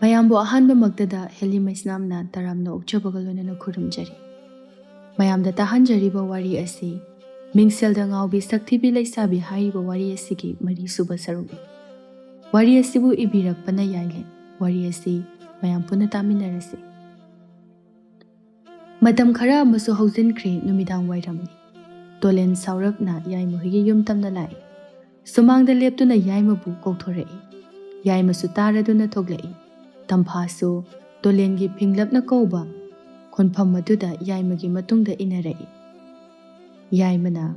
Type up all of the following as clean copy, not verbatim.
mayambo ahanba maktada Helly Maisnamna taramna ukchabaga loinana khurumjari. Mayamda tahanjariba wari asi Mingshelda Ngaobi Sakthibi Leishabi hariba wari asigi mari suba sarugi. Wari asibu ibirakpana Yailin. Wari asi mayam puna taminarasi. Matam khara amasu hauzinkhre numidang wairamni. Tolen saurapna yaimuhigi yumtamna lai. Sumangda leptuna yaimabu kokthorei. Yaimasu taraduna thoglei. Tamphasu tolengi pinglapna kauba. Konpham maduda yaimagi matungda inarei. Yaimana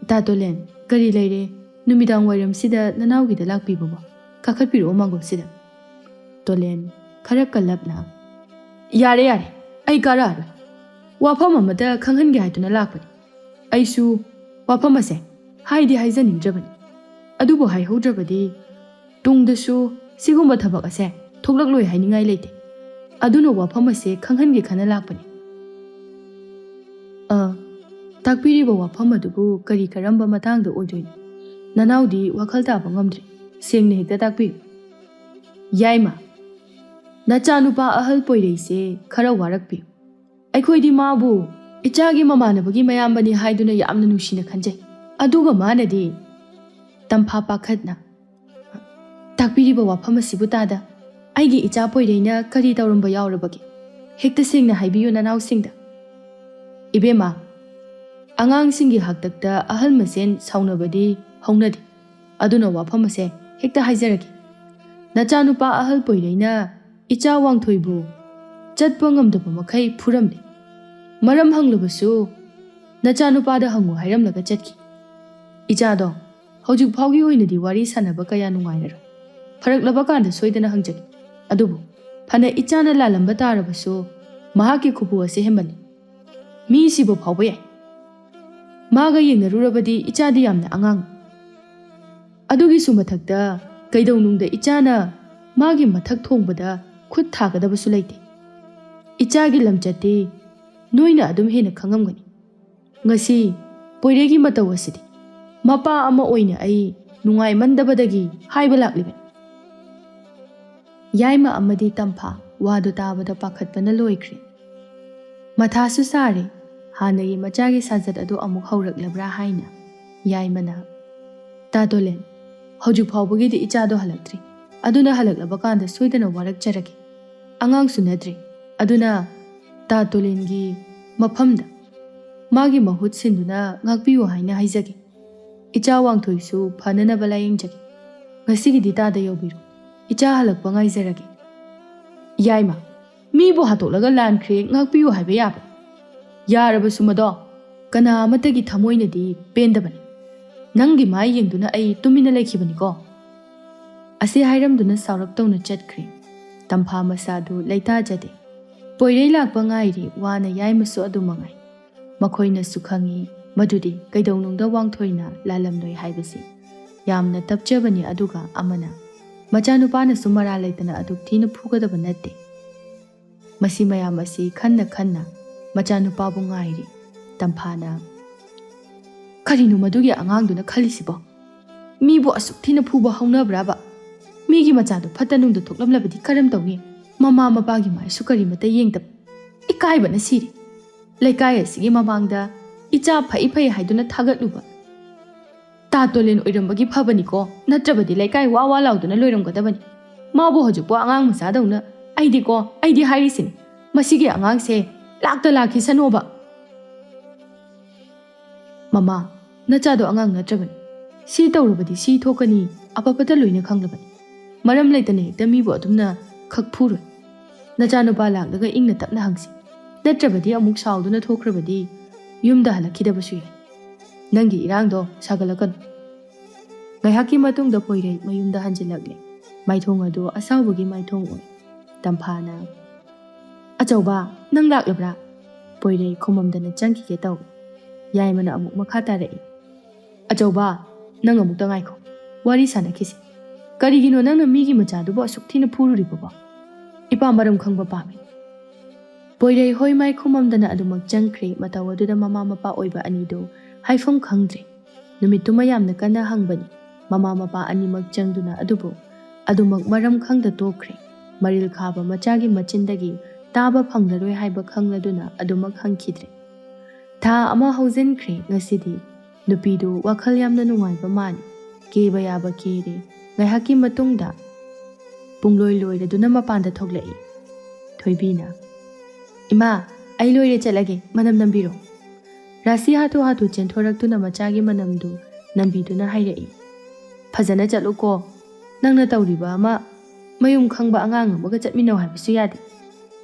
ta tolen kari leire numidang wairam sida nanawgida lakpibaba. Kakhatpiru omango sida. Tolen khara kalapna. Yare. Ai kara. Wafam amada khanghange haituna lakpani. Aisu wafam ase haidi haijaningdrabani. Adubu haihaudrabadi tungdasu sigumba thabak ase thoklakloi hainingai leite. Aduna wafam ase khanghange khana lakpani. Takpiriba wafam adubu kari karamba matangda oidoini. Nanawdi wakhal taba ngamdri. Sengna hekta takpiru. Yaima nachanupa ahal poireise khara warakpi. Aikhoidi mabu ichagi mamanabagi mayambani haiduna yamna nushina khanjai. Aduga manadi tampha pakhatna. Takpiriba wafam asibu tada aigi icha poireina kari tauramba yaurabagi. Hekta sengna haibiyo nanaw singda. Ibema angang singi haktakta ahal masen saunabadi haunadi. Aduna wafam ase hekta haijaragi. Nachanupa ahal poireina icha wangthoibu chatpa ngamdaba makhai phuramni. Maram hanglabasu nachanupada hangu hairamlaga chatki. Ichado hojik phaugi oinadi wari sanaba kaya nungainaro. Pharaklaba kanda soidana hangjaki. Adubu phana ichana lalamba tarabasu mahaki khupu ase hemali. Mi sibo phauba yai. Maga yengnarurabadi ichadi yamna angang. Adugi sumathakta kaidaunungda ichana magi mathak thongbada khut thagadabasu leite. Ichagi lamchati noina adum hena khangamgani. Ngasi poiregi mataw asidi mapa ama oina ai nungai mandabadagi haiba laklibani. Yaima amadi tampha wadu tabada pakhatpana loikre. Mathasu sare hanagi machagi sajat adu amuk hauraklabra haina. Yaimana tadolen hojik phawbagi di ichado halaktri. Aduna halaklaba kanda soidana warak charaki. Angang sunadri. Aduna tadolengi maphamda magi mahut sinduna ngakpiyo haina haijagi. Icha wangthoisu phanana balayingjagi. Ngasigi di tada yobiru. Icha halakpa ngaijaragi. Yaima mibo hatoklaga lankre ngakpiyo haiba yaba. Yarabasu mado kana amatagi thamoinadi pendabani. Nangi mai yengduna ai tumina laikhibani ko. Ase hairamduna sauraktauna chatkre. Tampha masadu laita jade. Poirei lakpa ngairi wana yaimasu adu mangai. Makhoina sukhangi madudi kaidaunungda wangthoina lalamloi haibasi. Yamna tapchabani aduga amana. Machanupana sumara laitana aduk thina phugadaba natte. Masi mayam asi khanna machanupabu ngairi. Tamphana karinu madugi angangduna khalisibo. Mibo asuk thina phuba haunabraba. Migi machadu phatanungda thoklamlabadi karam tawni. Mama mapagi mai sukari mata yengtab. Ikaiba na siri. Laikai asigi mamangda icha phai haiduna thagatluba. Tatolen oirambagi phabani ko natrabadi laikai wawa lauduna loiramgadabani. Mabu hojukpo angang masadawna aidi hairisin. Masigi angang se lakta lakhi sanoba. Mama nachado angang natrabani. Si tawrabadi si thokani apapata loina khanglabani. Maram laitana hekta mibu adumna khakphuroi. Nachanupa lakdaga ingna tapna hangsi. Natrabadi amuk sauduna thokrabadi yumda halakidabasu yai. Nangi irangdo sagalakanu. Ngaihaki matungda poirei mayumda hanjilakle. Maithong adu asawbagi maithong oi. Tamphana achauba nang laklabra. Poirei khomamdana changkige taw. Yaimana amuk makha tarei. Achauba nang amuk tangaikho. Wari sanakisi. Karigino nangna migi machadubo asuk thina phururibaba. Ipa maram khangba pami. Poirei hoi mai khomamdana adumak changkre mataw aduda mama mapa oiba anido haifam khangdre. Numituma yamna kana hangbani. Mama mapa animak changduna adubo ꯑꯗꯨꯃꯛ ꯃꯔꯝ ꯈꯪꯗ ꯇꯣꯛꯈ꯭ꯔꯦ꯫ ꯃꯔꯤꯜ ꯈꯥꯕ ꯃꯆꯥꯒꯤ ꯃꯆꯤꯟꯗꯒꯤ ꯇꯥꯕ ꯐꯪꯂꯔꯣꯏ ꯍꯥꯏꯕ ꯈꯪꯂꯗꯨꯅ ꯑꯗꯨꯃꯛ ꯍꯪꯈꯤꯗ꯭ꯔꯦ꯫ ꯊꯥ ꯑꯃ ꯍꯧꯖꯤꯟꯈ꯭ꯔꯦ ꯉꯁꯤꯗꯤ꯫ ꯅꯨꯄꯤꯗꯨ ꯋꯥꯈꯜ ꯌꯥꯝꯅ ꯅꯨꯡꯉꯥꯏꯕ ꯃꯥꯜꯂꯤ꯫ ꯀꯦꯕ ꯌꯥꯕ ꯀꯦꯔꯦ꯫ ꯉꯥꯏꯍꯥꯛꯀꯤ ꯃꯇꯨꯡꯗ ꯄꯨꯡꯂꯣꯏ ꯂꯣꯏꯔꯗꯨꯅ ꯃꯄꯥꯟꯗ ꯊꯣꯛꯂꯛꯏ꯫ ꯊꯣꯏꯕꯤꯅ "ꯏꯃꯥ, ꯑꯩ ꯂꯣꯏꯔꯦ ꯆꯠꯂꯒꯦ, ꯃꯅꯝ ꯅꯝꯕꯤꯔꯣ." ꯔꯥꯁꯤ ꯍꯥꯊꯨ ꯍꯥꯊꯨ ꯆꯦꯟꯊꯣꯔꯛꯇꯨꯅ ꯃꯆꯥꯒꯤ ꯃꯅꯝꯗꯨ ꯅꯝꯕꯤꯗꯨꯅ ꯍꯥꯏꯔꯛꯏ꯫ "ꯐꯖꯅ ꯆꯠꯂꯨꯀꯣ. ꯅꯪꯅ ꯇꯧꯔꯤꯕ ꯑꯃ ꯃꯌꯨꯝ ꯈꯪꯕ ꯑꯉꯥꯡ ꯑꯃꯒ ꯆꯠꯃꯤꯟꯅꯧ ꯍꯥꯏꯕꯁꯨ ꯌꯥꯗꯦ."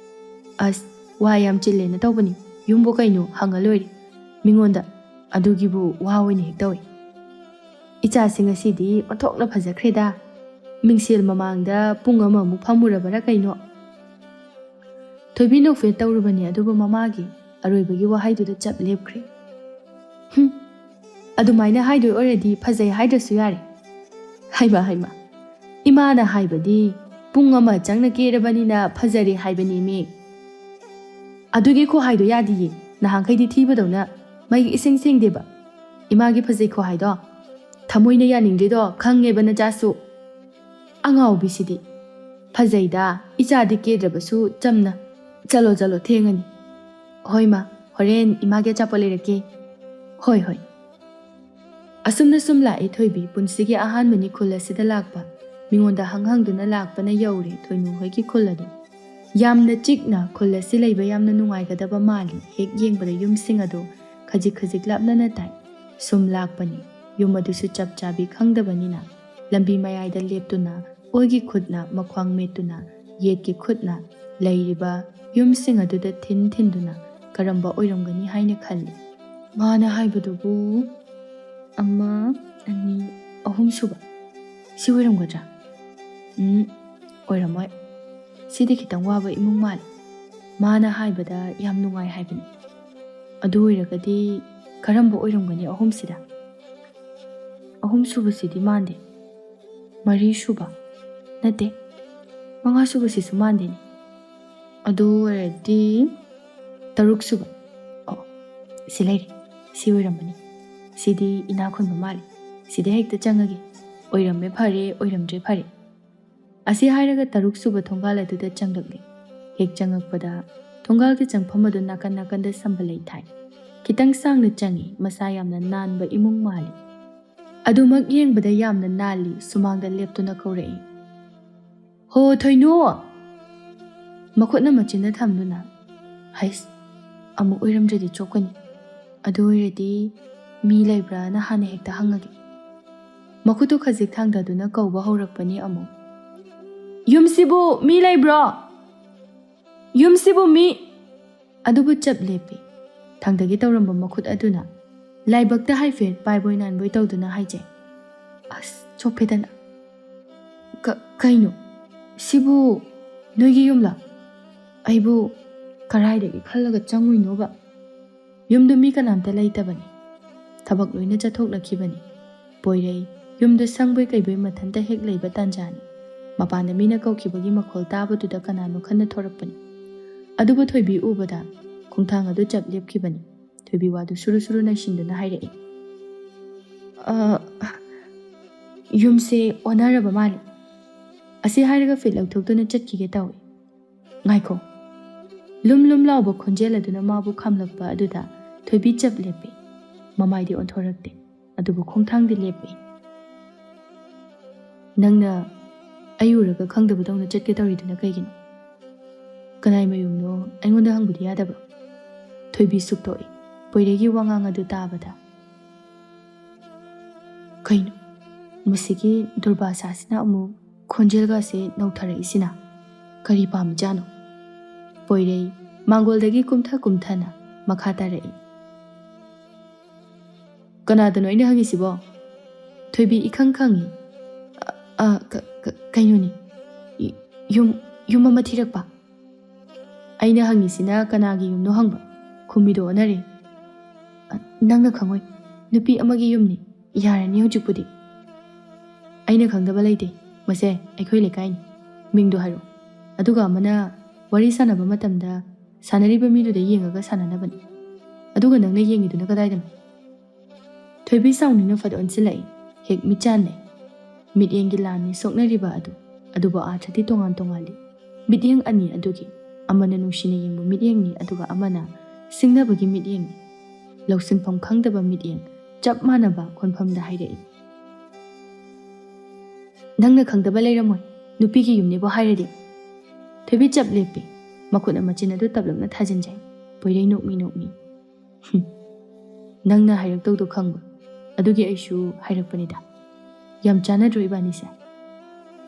"ꯑꯁ, ꯋꯥ ꯌꯥꯝ ꯆꯤꯜꯂꯦꯅ ꯇꯧꯕꯅꯤ. ꯌꯨꯝꯕꯨ ꯀꯩꯅꯣ ꯍꯪꯉ ꯂꯣꯏꯔꯦ. ꯃꯤꯉꯣꯟꯗ ꯑꯗꯨꯒꯤꯕꯨ ꯋꯥ ꯑꯣꯏꯅ ꯍꯦꯛ ꯇꯧꯏ." "ꯏꯆꯥꯁꯤꯡ ꯑꯁꯤꯗꯤ ꯑꯣꯟꯊꯣꯛꯅ ꯐꯖꯈ꯭ꯔꯦꯗ. ꯃꯤꯡꯁꯦꯜ ꯃꯃꯥꯡꯗ ꯄꯨꯡ ꯑꯃꯃꯨꯛ ꯐꯝꯃꯨꯔꯕꯔꯥ ꯀꯩꯅꯣ." ꯊꯣꯏꯕꯤ ꯅꯣꯛꯐꯦꯠ ꯇꯧꯔꯨꯕꯅꯤ, ꯑꯗꯨꯕꯨ ꯃꯃꯥꯒꯤ ꯑꯔꯣꯏꯕꯒꯤ ꯋꯥꯍꯩꯗꯨꯗ ꯆꯞ ꯂꯦꯞꯈ꯭ꯔꯦ꯫ "ꯑꯗꯨꯃꯥꯏꯅ ꯍꯥꯏꯗꯣꯏ ꯑꯣꯏꯔꯗꯤ ꯐꯖꯩ ꯍꯥꯏꯗ꯭ꯔꯁꯨ ꯌꯥꯔꯦ." "ꯍꯩꯃ, ꯏꯃꯥꯅ ꯍꯥꯏꯕꯗꯤ ꯄꯨꯡ ꯑꯃ ꯆꯪꯅ ꯀꯦꯔꯕꯅꯤꯅ ꯐꯖꯔꯦ ꯍꯥꯏꯕꯅꯤꯃꯤ." "ꯑꯗꯨꯒꯤ ꯈꯨꯍꯥꯏꯗꯣ ꯌꯥꯗꯤꯌꯦ. ꯅꯍꯥꯟꯈꯩꯗꯤ ꯊꯤꯕꯗꯧꯅ ꯃꯌꯦꯛ ꯏꯁꯦꯡ ꯁꯦꯡꯗꯦꯕ. ꯏꯃꯥꯒꯤ ꯐꯖꯩ ꯈꯨꯍꯥꯏꯗꯣ ꯊꯃꯣꯏꯅ ꯌꯥꯅꯤꯡꯗꯦꯗꯣ ꯈꯪꯉꯦꯕ ꯅꯆꯥꯁꯨ." "ꯑꯉꯥꯎꯕꯤꯁꯤꯗꯤ ꯐꯖꯩꯗ, ꯏꯆꯥꯗꯤ ꯀꯦꯗ꯭ꯔꯕꯁꯨ ꯆꯝꯅ." "ꯆꯠꯂꯣ, ꯊꯦꯡꯉꯅꯤ." "ꯍꯣꯏ ꯃꯥ, ꯍꯣꯔꯦꯟ ꯏꯃꯥꯒꯤ ꯑꯆꯥꯄꯣꯠ ꯂꯩꯔꯛꯀꯦ." "ꯍꯣꯏ." ꯑꯁꯨꯝꯅ ꯁꯨꯝ ꯂꯥꯛꯏ ꯊꯣꯏꯕꯤ ꯄꯨꯟꯁꯤꯒꯤ ꯑꯍꯥꯟꯕꯅꯤ ꯈꯨꯜ ꯑꯁꯤꯗ ꯂꯥꯛꯄ꯫ ꯃꯤꯉꯣꯟꯗ ꯍꯪꯗꯨꯅ ꯂꯥꯛꯄꯅ ꯌꯧꯔꯦ ꯊꯣꯏꯅꯨ ꯍꯣꯏꯒꯤ ꯈꯨꯜ ꯑꯗꯨ꯫ ꯌꯥꯝꯅ ꯆꯤꯛꯅ ꯈꯨꯜ ꯑꯁꯤ ꯂꯩꯕ ꯌꯥꯝꯅ ꯅꯨꯡꯉꯥꯏꯒꯗꯕ ꯃꯥꯜꯂꯤ꯫ ꯍꯦꯛ ꯌꯦꯡꯕꯗ ꯌꯨꯝꯁꯤꯡ ꯑꯗꯨ ꯈꯖꯤꯛ ꯂꯥꯞꯅꯅ ꯇꯥꯏ꯫ ꯁꯨꯝ ꯂꯥꯛꯄꯅꯤ, ꯌꯨꯝ ꯑꯗꯨꯁꯨ ꯆꯞ ꯆꯥꯕꯤ ꯈꯪꯗꯕꯅꯤꯅ ꯂꯝꯕꯤ ꯃꯌꯥꯏꯗ ꯂꯦꯞꯇꯨꯅ ꯑꯣꯏꯒꯤ ꯈꯨꯠꯅ ꯃꯈ꯭ꯋꯥꯡ ꯃꯦꯠꯇꯨꯅ ꯌꯦꯠꯀꯤ ꯈꯨꯠꯅ ꯂꯩꯔꯤꯕ ꯌꯨꯝꯁꯤꯡ ꯑꯗꯨꯗ ꯊꯤꯟꯗꯨꯅ ꯀꯔꯝꯕ ꯑꯣꯏꯔꯝꯒꯅꯤ ꯍꯥꯏꯅ ꯈꯜꯂꯤ꯫ ꯃꯥꯅ ꯍꯥꯏꯕꯗꯨꯕꯨ 1, 2, 3 ꯁꯨꯕ ꯁꯤ ꯑꯣꯏꯔꯝꯒꯗ꯭ꯔꯥ? ꯑꯣꯏꯔꯝꯃꯣꯏ. ꯁꯤꯗꯤ ꯈꯤꯇꯪ ꯋꯥꯕ ꯏꯃꯨꯡ ꯃꯥꯜꯂꯤ. ꯃꯥꯅ ꯍꯥꯏꯕꯗ ꯌꯥꯝ ꯅꯨꯡꯉꯥꯏ ꯍꯥꯏꯕꯅꯤ. ꯑꯗꯨ ꯑꯣꯏꯔꯒꯗꯤ ꯀꯔꯝꯕ ꯑꯣꯏꯔꯝꯒꯅꯤ 3 ꯁꯤꯗ? 3 ꯁꯨꯕꯁꯤꯗꯤ ꯃꯥꯟꯗꯦ. 4 ꯁꯨꯕ? ꯅꯠꯇꯦ. 5 ꯁꯨꯕꯁꯤꯁꯨ ꯃꯥꯟꯗꯦꯅꯦ. ꯑꯗꯨ ꯑꯣꯏꯔꯗꯤ 6 ꯁꯨꯕ. ꯁꯤ ꯂꯩꯔꯦ. ꯁꯤ ꯑꯣꯏꯔꯝꯃꯅꯤ. ꯁꯤꯗꯤ ꯏꯅꯥꯛ ꯈꯨꯟꯕ ꯃꯥꯜꯂꯤ. ꯁꯤꯗ ꯍꯦꯛꯇ ꯆꯪꯉꯒꯦ. ꯑꯣꯏꯔꯝꯃꯦ ꯐꯔꯦ, ꯑꯣꯏꯔꯝꯗ꯭ꯔꯦ ꯐꯔꯦ." ꯑꯁꯤ ꯍꯥꯏꯔꯒ 6 ꯁꯨꯕ ꯊꯣꯡꯒꯥꯜ ꯑꯗꯨꯗ ꯆꯪꯂꯛꯂꯦ꯫ ꯍꯦꯛ ꯆꯪꯉꯛꯄꯗ ꯊꯣꯡꯒꯥꯜꯒꯤ ꯆꯪꯐꯝ ꯑꯗꯨ ꯅꯥꯀꯟꯗ ꯁꯝꯕꯜꯂꯩ ꯊꯥꯏ꯫ ꯈꯤꯇꯪ ꯁꯥꯡꯅ ꯆꯪꯉꯤ. ꯃꯁꯥ ꯌꯥꯝꯅ ꯅꯥꯟꯕ ꯏꯃꯨꯡ ꯃꯥꯜꯂꯤ꯫ ꯑꯗꯨꯃꯛ ꯌꯦꯡꯕꯗ ꯌꯥꯝꯅ ꯅꯥꯜꯂꯤ꯫ ꯁꯨꯃꯥꯡꯗ ꯂꯦꯞꯇꯨꯅ ꯀꯧꯔꯛꯏ꯫ "ꯍꯣ ꯊꯣꯏꯅꯨ!" ꯃꯈꯨꯠꯅ ꯃꯆꯤꯟꯗ ꯊꯝꯗꯨꯅ, "ꯍꯩꯁ, ꯑꯃꯨꯛ ꯑꯣꯏꯔꯝꯗ꯭ꯔꯗꯤ ꯆꯣꯞꯀꯅꯤ. ꯑꯗꯨ ꯑꯣꯏꯔꯗꯤ ꯃꯤ ꯂꯩꯕ꯭ꯔꯥꯅ ꯍꯥꯟꯅ ꯍꯦꯛꯇ ꯍꯪꯉꯒꯦ." ꯃꯈꯨꯠꯇꯨ ꯈꯖꯤꯛ ꯊꯥꯡꯗꯗꯨꯅ ꯀꯧꯕ ꯍꯧꯔꯛꯄꯅꯤ ꯑꯃꯨꯛ. "ꯌꯨꯝꯁꯤꯕꯨ ꯃꯤ ꯂꯩꯕ꯭ꯔꯣ? ꯌꯨꯝꯁꯤꯕꯨ ꯃꯤ..." ꯑꯗꯨꯕꯨ ꯆꯞ ꯂꯦꯞꯄꯤ꯫ ꯊꯥꯡꯗꯒꯤ ꯇꯧꯔꯝꯕ ꯃꯈꯨꯠ ꯑꯗꯨꯅ ꯂꯥꯏꯕꯛꯇ ꯍꯥꯏꯐꯦꯠ ꯄꯥꯏꯕꯣꯏ ꯅꯥꯟꯕꯣꯏ ꯇꯧꯗꯨꯅ ꯍꯥꯏꯖꯩ, "ꯑꯁ, ꯆꯣꯞꯄꯦꯗꯅ." "ꯀꯩꯅꯣ? ꯁꯤꯕꯨ ꯅꯣꯏꯒꯤ ꯌꯨꯝꯂꯥ? ꯑꯩꯕꯨ ꯀꯔꯥꯏꯗꯒꯤ ꯈꯜꯂꯒ ꯆꯪꯉꯨꯏꯅꯣꯕ? ꯌꯨꯝꯗ ꯃꯤ ꯀꯅꯥꯝꯇ ꯂꯩꯇꯕꯅꯤ. ꯊꯕꯛ ꯂꯣꯏꯅ ꯆꯠꯊꯣꯛꯅꯈꯤꯕꯅꯤ. ꯄꯣꯏꯔꯩ ꯌꯨꯝꯗ ꯁꯪꯕꯣꯏ ꯀꯩꯕꯣꯏ ꯃꯊꯟꯇ ꯍꯦꯛ ꯂꯩꯕ ꯇꯥꯟꯖꯥꯅꯤ. ꯃꯄꯥꯟꯗ ꯃꯤꯅ ꯀꯧꯈꯤꯕꯒꯤ ꯃꯈꯣꯜ ꯇꯥꯕꯗꯨꯗ ꯀꯅꯥꯅꯣ ꯈꯟꯅ ꯊꯣꯔꯛꯄꯅꯤ." ꯑꯗꯨꯕꯨ ꯊꯣꯏꯕꯤ ꯎꯕꯗ ꯈꯣꯡꯊꯥꯡ ꯑꯗꯨ ꯆꯞ ꯂꯦꯞꯈꯤꯕꯅꯤ꯫ ꯊꯣꯏꯕꯤ ꯋꯥꯗꯨ ꯁꯨꯔꯨ ꯅꯩꯁꯤꯟꯗꯨꯅ ꯍꯥꯏꯔꯛꯏ, "ꯌꯨꯝꯁꯦ ꯑꯣꯟꯅꯔꯕ ꯃꯥꯜꯂꯤ." ꯑꯁꯤ ꯍꯥꯏꯔꯒ ꯐꯤꯠ ꯂꯧꯊꯣꯛꯇꯨꯅ ꯆꯠꯈꯤꯒꯦ ꯇꯧꯏ꯫ "ꯉꯥꯏꯈꯣ!" ꯂꯨꯝ ꯂꯥꯎꯕ ꯈꯣꯟꯖꯦꯜ ꯑꯗꯨꯅ ꯃꯥꯕꯨ ꯈꯥꯝꯂꯛꯄ ꯑꯗꯨꯗ ꯊꯣꯏꯕꯤ ꯆꯞ ꯂꯦꯞꯄꯤ꯫ ꯃꯃꯥꯏꯗꯤ ꯑꯣꯟꯊꯣꯔꯛꯇꯦ, ꯑꯗꯨꯕꯨ ꯈꯣꯡꯊꯥꯡꯗꯤ ꯂꯦꯞꯄꯤ꯫ "ꯅꯪꯅ ꯑꯩ ꯎꯔꯒ ꯈꯪꯗꯕꯗꯧꯅ ꯆꯠꯀꯦ ꯇꯧꯔꯤꯗꯨꯅ ꯀꯩꯒꯤꯅꯣ? ꯀꯅꯥꯏ ꯃꯌꯨꯝꯅꯣ ꯑꯩꯉꯣꯟꯗ ꯍꯪꯕꯗꯤ ꯌꯥꯗꯕ꯭ꯔꯣ?" ꯊꯣꯏꯕꯤ ꯁꯨꯛꯇꯣꯛꯏ ꯄꯣꯏꯔꯩꯒꯤ ꯋꯥꯉꯥꯡ ꯑꯗꯨ ꯇꯥꯕꯗ꯫ ꯀꯩꯅꯣ ꯃꯁꯤꯒꯤ ꯗꯨꯔꯕꯥꯁꯥꯁꯤꯅ ꯑꯃꯨꯛ ꯈꯣꯟꯖꯦꯜꯒꯁꯦ ꯅꯧꯊꯔꯛꯏꯁꯤꯅ? ꯀꯔꯤ ꯄꯥꯝꯃꯤꯖꯥꯠꯅꯣ? ꯄꯣꯏꯔꯩ ꯃꯥꯡꯒꯣꯜꯗꯒꯤ ꯀꯨꯝꯊꯅ ꯃꯈꯥ ꯇꯥꯔꯛꯏ, "ꯀꯅꯥꯗꯅꯣ ꯑꯩꯅ ꯍꯪꯉꯤꯁꯤꯕꯣ?" ꯊꯣꯏꯕꯤ ꯏꯈꯪ ꯈꯪꯉꯤ. "ꯀꯩꯅꯣꯅꯤ, ꯌꯨꯝ ꯑꯃ ꯊꯤꯔꯛꯄ." "ꯑꯩꯅ ꯍꯪꯉꯤꯁꯤꯅ ꯀꯅꯥꯒꯤ ꯌꯨꯝꯅꯣ ꯍꯪꯕ. ꯈꯨꯝꯃꯤꯗꯣ ꯑꯣꯟꯅꯔꯦ." "ꯅꯪꯅ ꯈꯪꯉꯣꯏ. ꯅꯨꯄꯤ ꯑꯃꯒꯤ ꯌꯨꯝꯅꯤ. ꯌꯥꯔꯅꯤ ꯍꯧꯖꯤꯛꯄꯨꯗꯤ." "ꯑꯩꯅ ꯈꯪꯗꯕ ꯂꯩꯇꯦ. ꯃꯁꯦ ꯑꯩꯈꯣꯏ ꯂꯩꯀꯥꯏꯅꯤ. ꯃꯤꯡꯗꯣ ꯍꯥꯏꯔꯛꯑꯣ. ꯑꯗꯨꯒ ꯑꯃꯅ ꯋꯥꯔꯤ ꯁꯥꯟꯅꯕ ꯃꯇꯝꯗ ꯁꯥꯟꯅꯔꯤꯕ ꯃꯤꯗꯨꯗ ꯌꯦꯡꯉꯒ ꯁꯥꯟꯅꯅꯕꯅꯤ. ꯑꯗꯨꯒ ꯅꯪꯅ ꯌꯦꯡꯉꯤꯗꯨꯅ ꯀꯗꯥꯏꯗꯅꯣ?" ꯊꯣꯏꯕꯤ ꯁꯥꯎꯅꯤꯡꯅ ꯐꯠ ꯑꯣꯟꯁꯤꯜꯂꯛꯏ꯫ ꯍꯦꯛ ꯃꯤꯠꯆꯥꯟꯅꯩ꯫ ꯃꯤꯠꯌꯦꯡꯒꯤ ꯂꯥꯟꯅꯤ ꯁꯣꯛꯅꯔꯤꯕ ꯑꯗꯨ꯫ ꯑꯗꯨꯕꯨ ꯑꯥꯔꯊꯗꯤ ꯇꯣꯉꯥꯟ ꯇꯣꯉꯥꯜꯂꯤ ꯃꯤꯠꯌꯦꯡ ꯑꯅꯤ ꯑꯗꯨꯒꯤ ꯑꯃꯅ ꯅꯨꯡꯁꯤꯅ ꯌꯦꯡꯕ ꯃꯤꯠꯌꯦꯡꯅꯤ ꯑꯗꯨꯒ ꯑꯃꯅ ꯁꯤꯡꯅꯕꯒꯤ ꯃꯤꯠꯌꯦꯡꯅꯤ ꯂꯧꯁꯤꯟꯐꯝ ꯈꯪꯗꯕ ꯃꯤꯠꯌꯦꯡ ꯆꯞ ꯃꯥꯟꯅꯕ ꯈꯣꯟꯐꯝꯗ ꯍꯥꯏꯔꯛꯏ ꯅꯪꯅ ꯈꯪꯗꯕ ꯂꯩꯔꯝꯃꯣꯏ ꯅꯨꯄꯤꯒꯤ ꯌꯨꯝꯅꯦꯕꯨ ꯍꯥꯏꯔꯗꯤ ꯊꯣꯏꯕꯤ ꯆꯞ ꯂꯦꯞꯄꯤ ꯃꯈꯨꯠꯅ ꯃꯆꯤꯟ ꯑꯗꯨ ꯇꯞꯂꯞꯅ ꯊꯥꯖꯤꯟꯖꯩ ꯄꯣꯏꯔꯩ ꯅꯣꯛꯃꯤ ꯅꯣꯛꯃꯤ ꯅꯪꯅ ꯍꯥꯏꯔꯛꯇꯧꯗꯣ ꯈꯪꯕ ꯑꯗꯨꯒꯤ ꯑꯩꯁꯨ ꯍꯥꯏꯔꯛꯄꯅꯤꯗ ꯌꯥꯝ ꯆꯥꯟꯅꯗ꯭ꯔꯣ ꯏꯕꯥꯅꯤꯁꯦ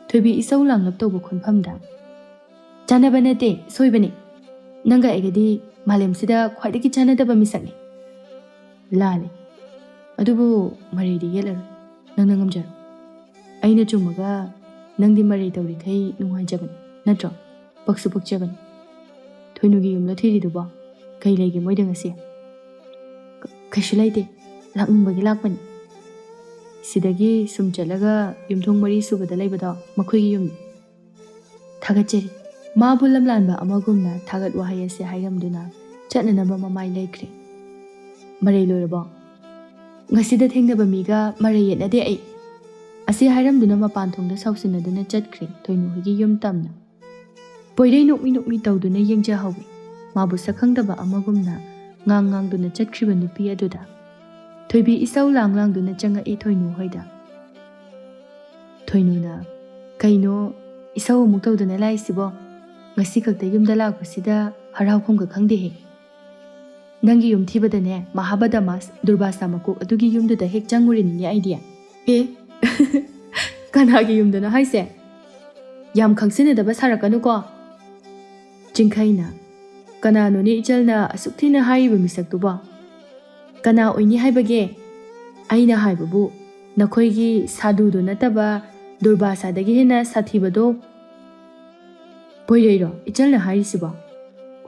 ꯊꯣꯏꯕꯤ ꯏꯁꯧ ꯂꯥꯡꯂꯞ ꯇꯧꯕ ꯈꯣꯟꯐꯝꯗ ꯆꯥꯟꯅꯕ ꯅꯠꯇꯦ ꯁꯣꯏꯕꯅꯤ ꯅꯪꯒ ꯑꯩꯒꯗꯤ ꯃꯥꯂꯦꯝꯁꯤꯗ ꯈ꯭ꯋꯥꯏꯗꯒꯤ ꯆꯥꯟꯅꯗꯕ ꯃꯤꯁꯛꯅꯤ ꯂꯥꯜꯂꯤ ꯑꯗꯨꯕꯨ ꯃꯔꯩꯗꯤ ꯌꯦꯠꯂꯔꯣꯏ ꯅꯪꯅ ꯉꯝꯖꯔꯣ ꯑꯩꯅ ꯆꯨꯝꯃꯒ ꯅꯪꯗꯤ ꯃꯔꯩ ꯇꯧꯔꯤꯈꯩ ꯅꯨꯡꯉꯥꯏꯖꯕꯅꯤ ꯅꯠꯇ꯭ꯔꯣ ꯄꯛꯁꯨ ꯄꯛꯆꯕꯅꯤ ꯊꯣꯏꯅꯨꯒꯤ ꯌꯨꯝꯗ ꯊꯤꯔꯤꯗꯨꯕꯣ ꯀꯩ ꯂꯩꯒꯦ ꯃꯣꯏꯗ ꯉꯁꯤ ꯀꯩꯁꯨ ꯂꯩꯇꯦ ꯂꯥꯛꯅꯤꯡꯕꯒꯤ ꯂꯥꯛꯄꯅꯤ ꯁꯤꯗꯒꯤ ꯁꯨꯝ ꯆꯠꯂꯒ ꯌꯨꯝꯊꯣꯡ 4 ꯁꯨꯕꯗ ꯂꯩꯕꯗꯣ ꯃꯈꯣꯏꯒꯤ ꯌꯨꯝꯅꯤ ꯊꯥꯒꯠꯆꯔꯤ ꯃꯥꯕꯨ ꯂꯝꯂꯥꯟꯕ ꯑꯃꯒꯨꯝꯅ ꯊꯥꯒꯠ ꯋꯥꯍꯩ ꯑꯁꯤ ꯍꯥꯏꯔꯝꯗꯨꯅ ꯆꯠꯅꯅꯕ ꯃꯃꯥꯏ ꯂꯩꯈ꯭ꯔꯦ ꯃꯔꯩ ꯂꯣꯏꯔꯕꯣ ꯉꯁꯤꯗ ꯊꯦꯡꯅꯕ ꯃꯤꯒ ꯃꯔꯩ ꯌꯦꯠꯅꯗꯦ ꯑꯩ ꯑꯁꯤ ꯍꯥꯏꯔꯝꯗꯨꯅ ꯃꯄꯥꯟ ꯊꯣꯡꯗ ꯁꯥꯎꯁꯤꯟꯅꯗꯨꯅ ꯆꯠꯈ꯭ꯔꯦ ꯊꯣꯏꯅꯨ ꯍꯣꯏꯒꯤ ꯌꯨꯝ ꯇꯝꯅ ꯄꯣꯏꯔꯩ ꯅꯣꯛꯃꯤ ꯅꯣꯛꯃꯤ ꯇꯧꯗꯨꯅ ꯌꯦꯡꯖꯍꯧꯏ ꯃꯥꯕꯨ ꯁꯛꯈꯪꯗꯕ ꯑꯃꯒꯨꯝꯅ ꯉꯥꯡꯗꯨꯅ ꯆꯠꯈ꯭ꯔꯤꯕ ꯅꯨꯄꯤ ꯑꯗꯨꯗ ꯊꯣꯏꯕꯤ ꯏꯁꯧ ꯂꯥꯡꯗꯨꯅ ꯆꯪꯉꯛꯏ ꯊꯣꯏꯅꯨ ꯍꯣꯏꯗ ꯊꯣꯏꯅꯨꯅ ꯀꯩꯅꯣ ꯏꯁꯧ ꯑꯃꯨꯛ ꯇꯧꯗꯨꯅ ꯂꯥꯛꯏꯁꯤꯕꯣ ꯉꯁꯤ ꯈꯛꯇ ꯌꯨꯝꯗ ꯂꯥꯛꯄꯁꯤꯗ ꯍꯔꯥꯎꯐꯝꯒ ꯈꯪꯗꯦꯍꯦ ꯅꯪꯒꯤ ꯌꯨꯝ ꯊꯤꯕꯗꯅꯦ ꯃꯍꯥꯕꯗꯃꯥꯁ ꯗꯨꯔꯕꯥꯁꯥ ꯃꯀꯣꯛ ꯑꯗꯨꯒꯤ ꯌꯨꯝꯗꯨꯗ ꯍꯦꯛ ꯆꯪꯉꯨꯔꯤꯅꯤꯅꯦ ꯑꯩꯗꯤ ꯑꯦ ꯀꯅꯥꯒꯤ ꯌꯨꯝꯗꯅꯣ ꯍꯥꯏꯁꯦ ꯌꯥꯝ ꯈꯪꯁꯤꯟꯅꯗꯕ ꯁꯥꯔꯛꯀꯅꯨꯀꯣ ꯆꯤꯡꯈꯩꯅ ꯀꯅꯥꯅꯣꯅꯦ ꯏꯆꯜꯅ ꯑꯁꯨꯛ ꯊꯤꯅ ꯍꯥꯏꯔꯤꯕ ꯃꯤꯁꯛꯇꯨꯕꯣ ꯀꯅꯥ ꯑꯣꯏꯅꯤ ꯍꯥꯏꯕꯒꯦ ꯑꯩꯅ ꯍꯥꯏꯕꯕꯨ ꯅꯈꯣꯏꯒꯤ ꯁꯥꯗꯨꯗꯣ ꯅꯠꯇꯕ ꯗꯨꯔꯕꯥꯁꯥꯗꯒꯤ ꯍꯦꯟꯅ ꯁꯥꯊꯤꯕꯗꯣ ꯄꯣꯏꯔꯩꯔꯣ ꯏꯆꯜꯅ ꯍꯥꯏꯔꯤꯁꯤꯕꯣ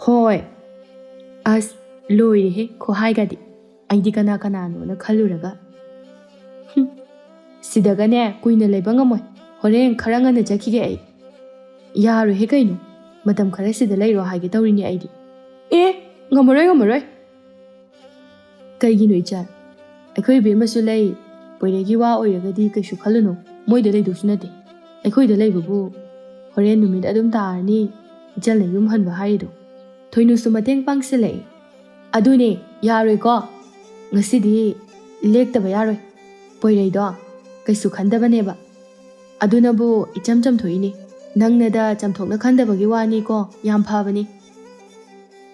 ꯍꯣꯏ ꯑꯁ ꯂꯣꯏꯔꯦꯍꯦ ꯈꯨꯍꯥꯏꯒꯗꯤ ꯑꯩꯗꯤ ꯀꯅꯥꯅꯣꯅ ꯈꯜꯂꯨꯔꯒ ꯁꯤꯗꯒꯅꯦ ꯀꯨꯏꯅ ꯂꯩꯕ ꯉꯝꯃꯣꯏ ꯍꯣꯔꯦꯟ ꯈꯔ ꯉꯟꯅ ꯆꯠꯈꯤꯒꯦ ꯑꯩ ꯌꯥꯔꯣꯏꯍꯦ ꯀꯩꯅꯣ ꯃꯇꯝ ꯈꯔ ꯁꯤꯗ ꯂꯩꯔꯣ ꯍꯥꯏꯒꯦ ꯇꯧꯔꯤꯅꯦ ꯑꯩꯗꯤ ꯑꯦ ꯉꯝꯃꯔꯣꯏ ꯀꯩꯒꯤꯅꯣ ꯏꯆꯜ ꯑꯩꯈꯣꯏ ꯏꯕꯦꯝꯃꯁꯨ ꯂꯩ ꯄꯣꯏꯔꯩꯒꯤ ꯋꯥ ꯑꯣꯏꯔꯒꯗꯤ ꯀꯩꯁꯨ ꯈꯜꯂꯨꯅꯨ ꯃꯣꯏꯗ ꯂꯩꯗꯧꯁꯨ ꯅꯠꯇꯦ ꯑꯩꯈꯣꯏꯗ ꯂꯩꯕꯕꯨ ꯍꯣꯔꯦꯟ ꯅꯨꯃꯤꯠ ꯑꯗꯨꯝ ꯇꯥꯔꯅꯤ ꯏꯆꯜꯅ ꯌꯨꯝ ꯍꯟꯕ ꯍꯥꯏꯔꯤꯗꯣ ꯊꯣꯏꯅꯨꯁꯨ ꯃꯇꯦꯡ ꯄꯥꯡꯁꯤꯜꯂꯛꯏ ꯑꯗꯨꯅꯦ ꯌꯥꯔꯣꯏꯀꯣ ꯉꯁꯤꯗꯤ ꯂꯦꯛꯇꯕ ꯌꯥꯔꯣꯏ ꯄꯣꯏꯔꯩꯗꯣ ꯀꯩꯁꯨ ꯈꯟꯗꯕꯅꯦꯕ ꯑꯗꯨꯅꯕꯨ ꯏꯆꯝ ꯆꯝꯊꯣꯛꯏꯅꯤ ꯅꯪꯅꯗ ꯆꯝꯊꯣꯛꯅ ꯈꯟꯗꯕꯒꯤ ꯋꯥꯅꯤꯀꯣ ꯌꯥꯝ ꯐꯕꯅꯤ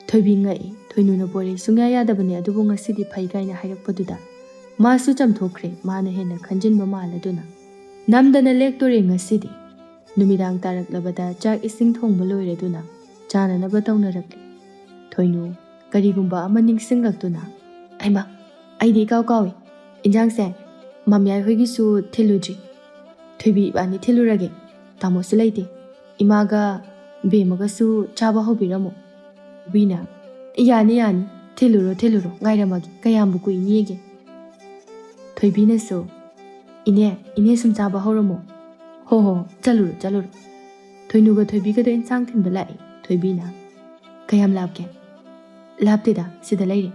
ꯊꯣꯏꯕꯤ ꯉꯛꯏ ꯊꯣꯏꯅꯨꯅ ꯄꯣꯏꯔꯩ ꯁꯨꯡꯌꯥ ꯌꯥꯗꯕꯅꯦ ꯑꯗꯨꯕꯨ ꯉꯁꯤꯗꯤ ꯐꯩ ꯀꯥꯏꯅ ꯍꯥꯏꯔꯛꯄꯗꯨꯗ ꯃꯥꯁꯨ ꯆꯝꯊꯣꯛꯈ꯭ꯔꯦ ꯃꯥꯅ ꯍꯦꯟꯅ ꯈꯟꯖꯤꯟꯕ ꯃꯥꯜꯂꯗꯨꯅ ꯅꯝꯗꯅ ꯂꯦꯛꯇꯣꯔꯦ ꯉꯁꯤꯗꯤ ꯅꯨꯃꯤꯗꯥꯡ ꯇꯥꯔꯛꯂꯕꯗ ꯆꯥꯛ ꯏꯁꯤꯡ ꯊꯣꯡꯕ ꯂꯣꯏꯔꯗꯨꯅ ꯆꯥꯅꯅꯕ ꯇꯧꯅꯔꯛꯂꯤ ꯊꯣꯏꯅꯨ ꯀꯔꯤꯒꯨꯝꯕ ꯑꯃ ꯅꯤꯡꯁꯤꯡꯂꯛꯇꯨꯅ ꯑꯩꯃ ꯑꯩꯗꯤ ꯏꯀꯥꯎ ꯀꯥꯎꯏ ꯏꯟꯖꯥꯡꯁꯦ ꯃꯝꯌꯥꯏ ꯍꯣꯏꯒꯤꯁꯨ ꯊꯤꯜꯂꯨꯗ꯭ꯔꯤ ꯊꯣꯏꯕꯤ ꯏꯕꯥꯅꯤ ꯊꯤꯜꯂꯨꯔꯒꯦ ꯇꯥꯃꯣꯁꯨ ꯂꯩꯇꯦ ꯏꯃꯥꯒ ꯕꯦꯝꯃꯒꯁꯨ ꯆꯥꯕ ꯍꯧꯕꯤꯔꯝꯃꯨ ꯕꯤꯅ ꯌꯥꯅꯤ ꯊꯤꯜꯂꯨꯔꯣ ꯉꯥꯏꯔꯝꯃꯒꯦ ꯀꯌꯥꯝꯕꯨ ꯀꯨꯏꯅꯤꯒꯦ ꯊꯣꯏꯕꯤꯅꯁꯨ ꯏꯅꯦ ꯁꯨꯝ ꯆꯥꯕ ꯍꯧꯔꯝꯃꯣ ꯍꯣ ꯆꯠꯂꯨꯔꯣ ꯊꯣꯏꯅꯨꯒ ꯊꯣꯏꯕꯤꯒꯗꯣ ꯏꯟꯁꯥꯡ ꯊꯤꯟꯕ ꯂꯥꯛꯏ ꯊꯣꯏꯕꯤꯅ ꯀꯌꯥꯝ ꯂꯥꯞꯀꯦ ꯂꯥꯞꯇꯦꯗ ꯁꯤꯗ ꯂꯩꯔꯦ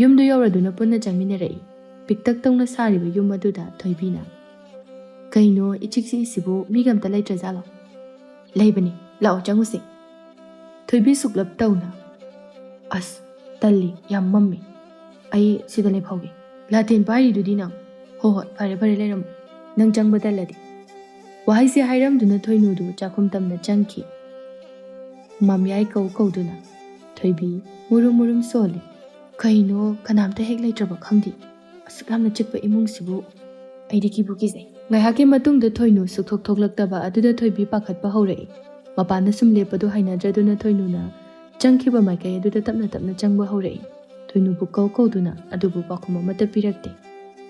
ꯌꯨꯝꯗꯨ ꯌꯧꯔꯗꯨꯅ ꯄꯨꯟꯅ ꯆꯪꯃꯤꯟꯅꯔꯛꯏ ꯄꯤꯛꯇꯛ ꯇꯧꯅ ꯁꯥꯔꯤꯕ ꯌꯨꯝ ꯑꯗꯨꯗ ꯊꯣꯏꯕꯤꯅ ꯀꯩꯅꯣ ꯏꯆꯤꯛ ꯆꯤꯛꯏꯁꯤꯕꯨ ꯃꯤꯒ ꯑꯝꯇ ꯂꯩꯇ꯭ꯔꯖꯥꯠꯂꯣ ꯂꯩꯕꯅꯤ ꯂꯥꯛꯑꯣ ꯆꯪꯉꯨꯁꯤ ꯊꯣꯏꯕꯤ ꯁꯨꯛꯂꯞ ꯇꯧꯅ ꯑꯁ ꯇꯜꯂꯤ ꯌꯥꯝ ꯃꯝꯃꯤ ꯑꯩ ꯁꯤꯗ ꯂꯩꯐꯧꯒꯦ ꯂꯥꯇꯦꯟ ꯄꯥꯏꯔꯤꯗꯨꯗꯤ ꯅꯪ ꯍꯣꯏ ꯐꯔꯦ ꯂꯩꯔꯝꯃꯣ ꯅꯪ ꯆꯪꯕ ꯇꯜꯂꯗꯤ ꯋꯥꯍꯩꯁꯦ ꯍꯥꯏꯔꯝꯗꯨꯅ ꯊꯣꯏꯅꯨꯗꯨ ꯆꯥꯛꯈꯨꯝ ꯇꯝꯅ ꯆꯪꯈꯤ ꯃꯝꯌꯥꯏ ꯀꯧꯗꯨꯅ ꯊꯣꯏꯕꯤ ꯃꯨꯔꯨꯝ ꯁꯣꯜꯂꯤ ꯀꯩꯅꯣ ꯀꯅꯥꯝꯇ ꯍꯦꯛ ꯂꯩꯇ꯭ꯔꯕ ꯈꯪꯗꯦ ꯑꯁꯨꯛ ꯌꯥꯝꯅ ꯆꯤꯛꯄ ꯏꯃꯨꯡꯁꯤꯕꯨ ꯑꯩꯗꯤ ꯀꯤꯕꯨ ꯀꯤꯖꯩ ꯉꯥꯏꯍꯥꯛꯀꯤ ꯃꯇꯨꯡꯗ ꯊꯣꯏꯅꯨ ꯁꯨꯛꯊꯣꯛ ꯊꯣꯛꯂꯛꯇꯕ ꯑꯗꯨꯗ ꯊꯣꯏꯕꯤ ꯄꯥꯈꯠꯄ ꯍꯧꯔꯛꯏ ꯃꯄꯥꯟꯗ ꯁꯨꯝ ꯂꯦꯞꯄꯗꯨ ꯍꯩꯅꯗ꯭ꯔꯗꯨꯅ ꯊꯣꯏꯅꯨꯅ ꯆꯪꯈꯤꯕ ꯃꯥꯏꯀꯩ ꯑꯗꯨꯗ ꯇꯞꯅ ꯆꯪꯕ ꯍꯧꯔꯛꯏ ꯊꯣꯏꯅꯨꯕꯨ ꯀꯧꯗꯨꯅ ꯑꯗꯨꯕꯨ ꯄꯥꯎꯈꯨꯝ ꯑꯃꯠꯇ ꯄꯤꯔꯛꯇꯦ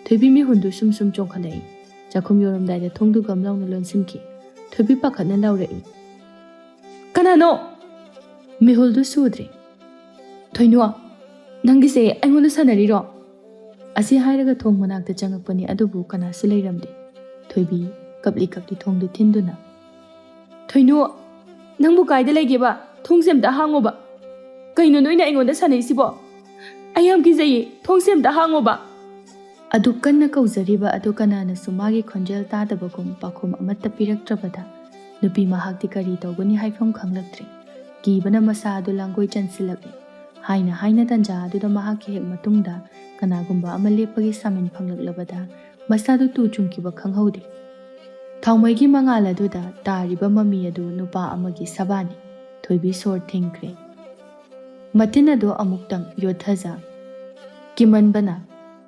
ꯊꯣꯏꯕꯤ ꯃꯤꯍꯨꯟꯗꯨ ꯁꯨꯝ ꯆꯣꯡꯈꯠꯂꯛꯏ ꯆꯥꯛꯈꯨꯝ ꯌꯧꯔꯝꯗꯥꯏꯗ ꯊꯣꯡꯗꯨ ꯒꯝ ꯂꯥꯎꯅ ꯂꯣꯟꯁꯤꯟꯈꯤ ꯊꯣꯏꯕꯤ ꯄꯥꯈꯠꯅ ꯂꯥꯎꯔꯛꯏ ꯀꯅꯥꯅꯣ ꯃꯤꯍꯨꯜꯗꯨ ꯁꯨꯗ꯭ꯔꯦ ꯊꯣꯏꯅꯨ ꯅꯪꯒꯤꯁꯦ ꯑꯩꯉꯣꯟꯗ ꯁꯥꯟꯅꯔꯤꯔꯣ ꯑꯁꯤ ꯍꯥꯏꯔꯒ ꯊꯣꯡ ꯃꯅꯥꯛꯇ ꯆꯪꯉꯛꯄꯅꯤ ꯑꯗꯨꯕꯨ ꯀꯅꯥꯁꯨ ꯂꯩꯔꯝꯗꯦ ꯊꯣꯏꯕꯤ ꯀꯞꯂꯤ ꯊꯣꯡꯗꯨ ꯊꯤꯟꯗꯨꯅ ꯊꯣꯏꯅꯨ ꯅꯪꯕꯨ ꯀꯥꯏꯗ ꯂꯩꯒꯦꯕ ꯊꯣꯡꯁꯦ ꯑꯝꯇ ꯍꯥꯡꯉꯣꯕ ꯀꯩꯅꯣ ꯅꯣꯏꯅ ꯑꯩꯉꯣꯟꯗ ꯁꯥꯟꯅꯩꯁꯤꯕꯣ ꯑꯩ ꯌꯥꯝ ꯀꯤꯖꯩꯌꯦ ꯊꯣꯡꯁꯦ ꯑꯝꯇ ꯍꯥꯡꯉꯣꯕ ꯑꯗꯨ ꯀꯟꯅ ꯀꯧꯖꯔꯤꯕ ꯑꯗꯨ ꯀꯅꯥꯅꯁꯨ ꯃꯥꯒꯤ ꯈꯣꯟꯖꯦꯜ ꯇꯥꯗꯕꯒꯨꯝ ꯄꯥꯎꯈꯨꯝ ꯑꯃꯠꯇ ꯄꯤꯔꯛꯇ꯭ꯔꯕꯗ नुपी महाक्ति करी तौगनी हाइफम खंगलक्त्रे कीबना मसा अदु लांगोय चंसिलक्ले हाइना हाइना तंजा अदुदा महाक्की हेक मतुंगदा कनागुंबा अमा लेप्पगी सामिन फंगलक्लबदा मसादु तु चुंकिबा खंगहौदे थाउमैगी मंगाल अदुदा तारिबा ममी अदु नुपा अमगी सबानी थोइबी सोर थिंक्रे मतिन अदु अमुक्तंग योथजा किमनबना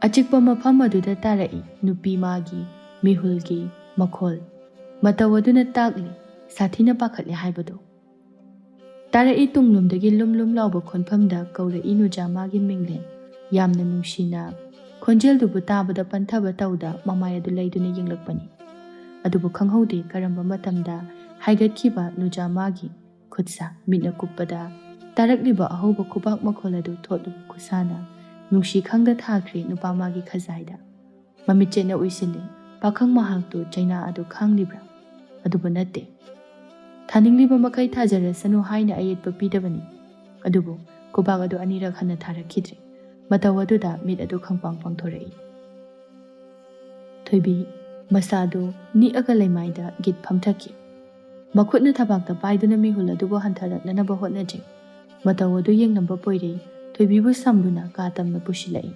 अचिकपा मफम अदुदा तारई नुपी मागी मिहुलगी मखोल मतव अदुना ताकली साथीना पाखतले हाइबदो तारई तुंगलुमदगी लुम लाउबा खोनफमदा कौरई नुजा मागी मिंगलेन यामना नुंसीना खोंजेलदुबु ताबदा पंथबा तौदा ममाय अदु लैदुना यिंगलकपनी अदुबु खंगहौदे करंबा मतमदा हाइगतखिबा नुजा मागी खुदसा मिना कुप्पदा तारकलिबा अहोबा खुबाक मखोल अदु थोदुबु खुसाना नुंसी खंगदा थाख्रे नुपा मागी खजाइदा ममिचेना उइसिले पाखंग महाक्तु चैना अदु खांगलिब्रा अदुबु नत्ते थानिंगलिबा मखै थाजरसनु हाइना अयेतपा पीदबनी अदुबु खुबाक अदु अनिरक हन्ना थारखिद्रे मतव अदुदा मिट अदु खंगपांग पांगथोरई थोइबी मसादु निअगा लैमाइदा गित फमथकी मखुटना थबाकता पाइदुना मिहुल अदुबु हंथरक्ननबा होटनाजे मतव अदु येंगनबा पोइरे थोइबीबु समदुना कातमना पुसिलाई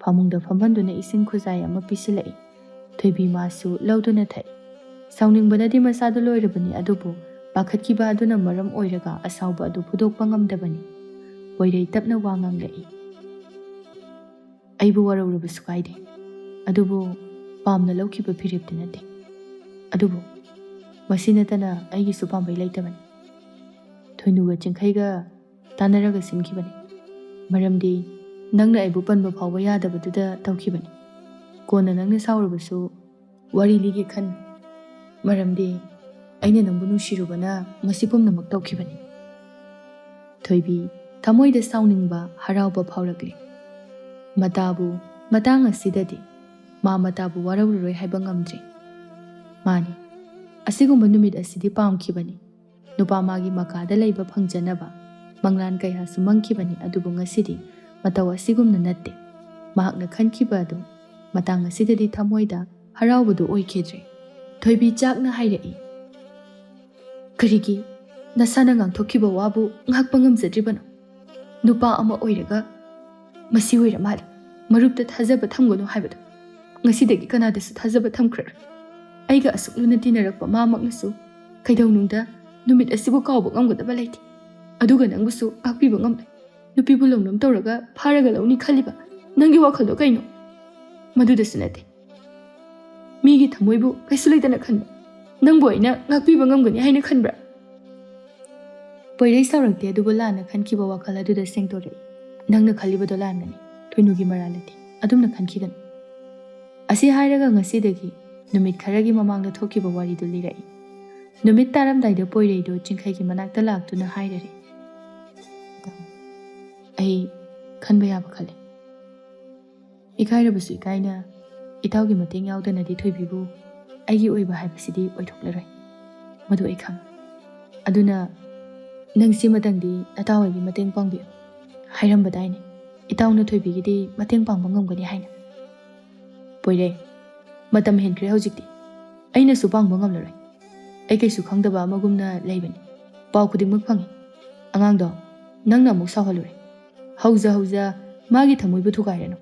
फामुंगदा फमहंदुना इसिंग खुजाय अमा पिसिलाई थोइबी मासु लौदुना थै साउनिंगबनदि मसादु लोइरबनी अदुबु पाखतकिबा अदुना मरम ओइरगा असाउबा अदु फुदोकपा ngamdabani पोइरे तपना वा nganglai अइबु वरौरबसु काइदे अदुबु पामना लौखिबा फिरेपति नते अदुबु मसिनतना अइगिसु पामबै लैतबनी थोइनुगा चिंखैगा तानरगा सिनखिबनी मरमदि नंगना अइबु पनबा फावबा यादबदुदा तौखिबनी कोना नंगना साउरबसु वारी लिगे खन मरमदि अइना नंबु नुसिरुबना मसि पुमनमक तौखिबनी थोइबी थमोइदा साउनिंगबा हराउबा फावरगले मताबु मतंग असिददि मा मताबु वरौररोय हाइबा ngamdre मानी असिगुंबा नुमित असिदि पामखिबनी नुपा मागी मकादा लैबा फंगजनबा मंगलान कया सुमंखिबनी अदुबु ngasidi मताव असिगुमना नत्ते महाकना खनखिबा अदु मतंग असिददि थमोइदा हराउबदु ओइखेद्रे थोइबी चाकना हाइरई करिगी नसाना ngang-थोखिबा वाबु ngakpa ngamjadribano नुपा अमा ओइरगा मसी ओइरा माले मरुपता थाजबा थमगनु हाइबदु ngasiदगी कनादसु थाजबा थमख्रर अइगा असुकलुना तिनरकपा मामकनसु कैदौनुंदा नुमित असिबु कावबा ngamगदबा लैति अदुगा नंगबुसु आक्पिबा ngamदे नुपीबु लौनम तौरगा फारगा लौनी खलिबा नंगी वाखलदो कैनो मदुदसु नते मीगी थमोइबु कैसु लैतना खनबा नंबु अइना ngakपिबा ngamगनि हाइना खनब्रा पोइरै साउरक्ते अदुबु लाना खनखिबा वाखल अदुदा सेंतोरई नंगना खलिबदो लानगनि थोइनुगी मरालति अदुमना खनखिगन असी हाइरगा ngasiदगी नुमित खरगी ममांगदा थोखिबा वारिदो लिरई नुमित तारमदाइदा पोइरैदो चिंखैगी मनाक्ता लाक्तुना हाइररे अई खनबा याबा खले इकाइरबसु इकाइना इताउगी मतेंग याउदनादि थोइबीबु अइगी ओइबा हाइबसिदि ओइथोक्लरoi मदु अइ खंग अदुना नंगसि मतंगदि नतावैगी मतेंग पांगबियो हाइरमबदाइने इताउना थोइबीगिदि मतेंग पांगबा ngamgani हाइना पोइरे मतम हेनख्रे हौजिक्ति अइनासु पांगबा ngamलरoi अइ कैसु खंगदबा अमगुमना लैबनि पाउ खुदिंगमक फंगी अंगांगदो नंगना अमुक सावहलुरे हौजा मागी थमोइबु थुगाइरनो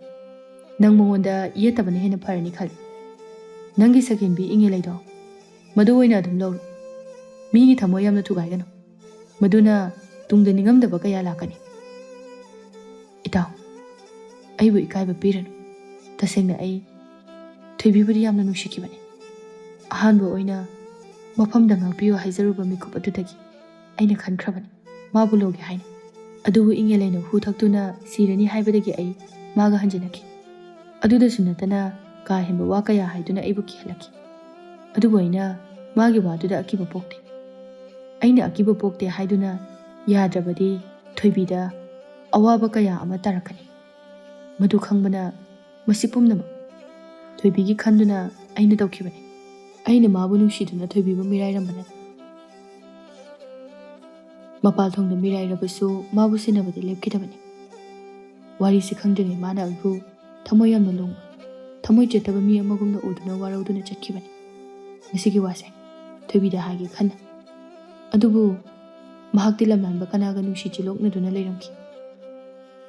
नंग मंगोंदा येतबने हेना फरनी खल नंगी सकेनबी इंगे लैदो मदु ओइना अदुम लौरु मीगी थमोइ यामना थुगाइगनो मदुना तुंगदा निंगमदबा कया लाकनी इताउ अइबु इकाइबा पीरनु तसेंगना अइ थोइबीबुदि यामना नुसिखिबने अहानबा ओइना मफमदा ngakpiyo हाइजरुबा मिखुप अदुदगी अइना खनख्रबने माबु लोगे हाइना अदुबु इंगे लैना हु थक्तुना सिरनी हाइबदगी अइ मागा हंजनखि अदुदसु नतना का हेंबा वा कया हाइदुना अइबु किहलखि अदुबु अइना मागी वादुदा अकिबा पोक्ते अइना अकिबा पोक्ते हाइदुना याद्रबदि थोइबीदा अवाबा कया अमा तारकनि मदु खंगबना मसि पुमनम थोइबीगी खंदुना अइना तौखिबने अइना माबु नुसिदुना थोइबीबु मिराइरमबने मपाल थोंगदा मिराइरबसु माबु सिनबदि लेपखिदबने वारी से खंगदने माना अबु थमोइ यामना लोंग थमोइ चेतबा मी अमगुमना उदुना वारौदुना चटखिबने मसिगी वासे ꯊꯣꯏꯕꯤꯗ ꯍꯥꯏꯒꯦ ꯈꯟꯅ ꯑꯗꯨꯕꯨ ꯃꯍꯥꯛꯇꯤ ꯂꯝꯂꯥꯟꯕ ꯀꯅꯥꯒ ꯅꯨꯡꯁꯤ ꯆꯤꯂꯣꯛꯅꯗꯨꯅ ꯂꯩꯔꯝꯈꯤ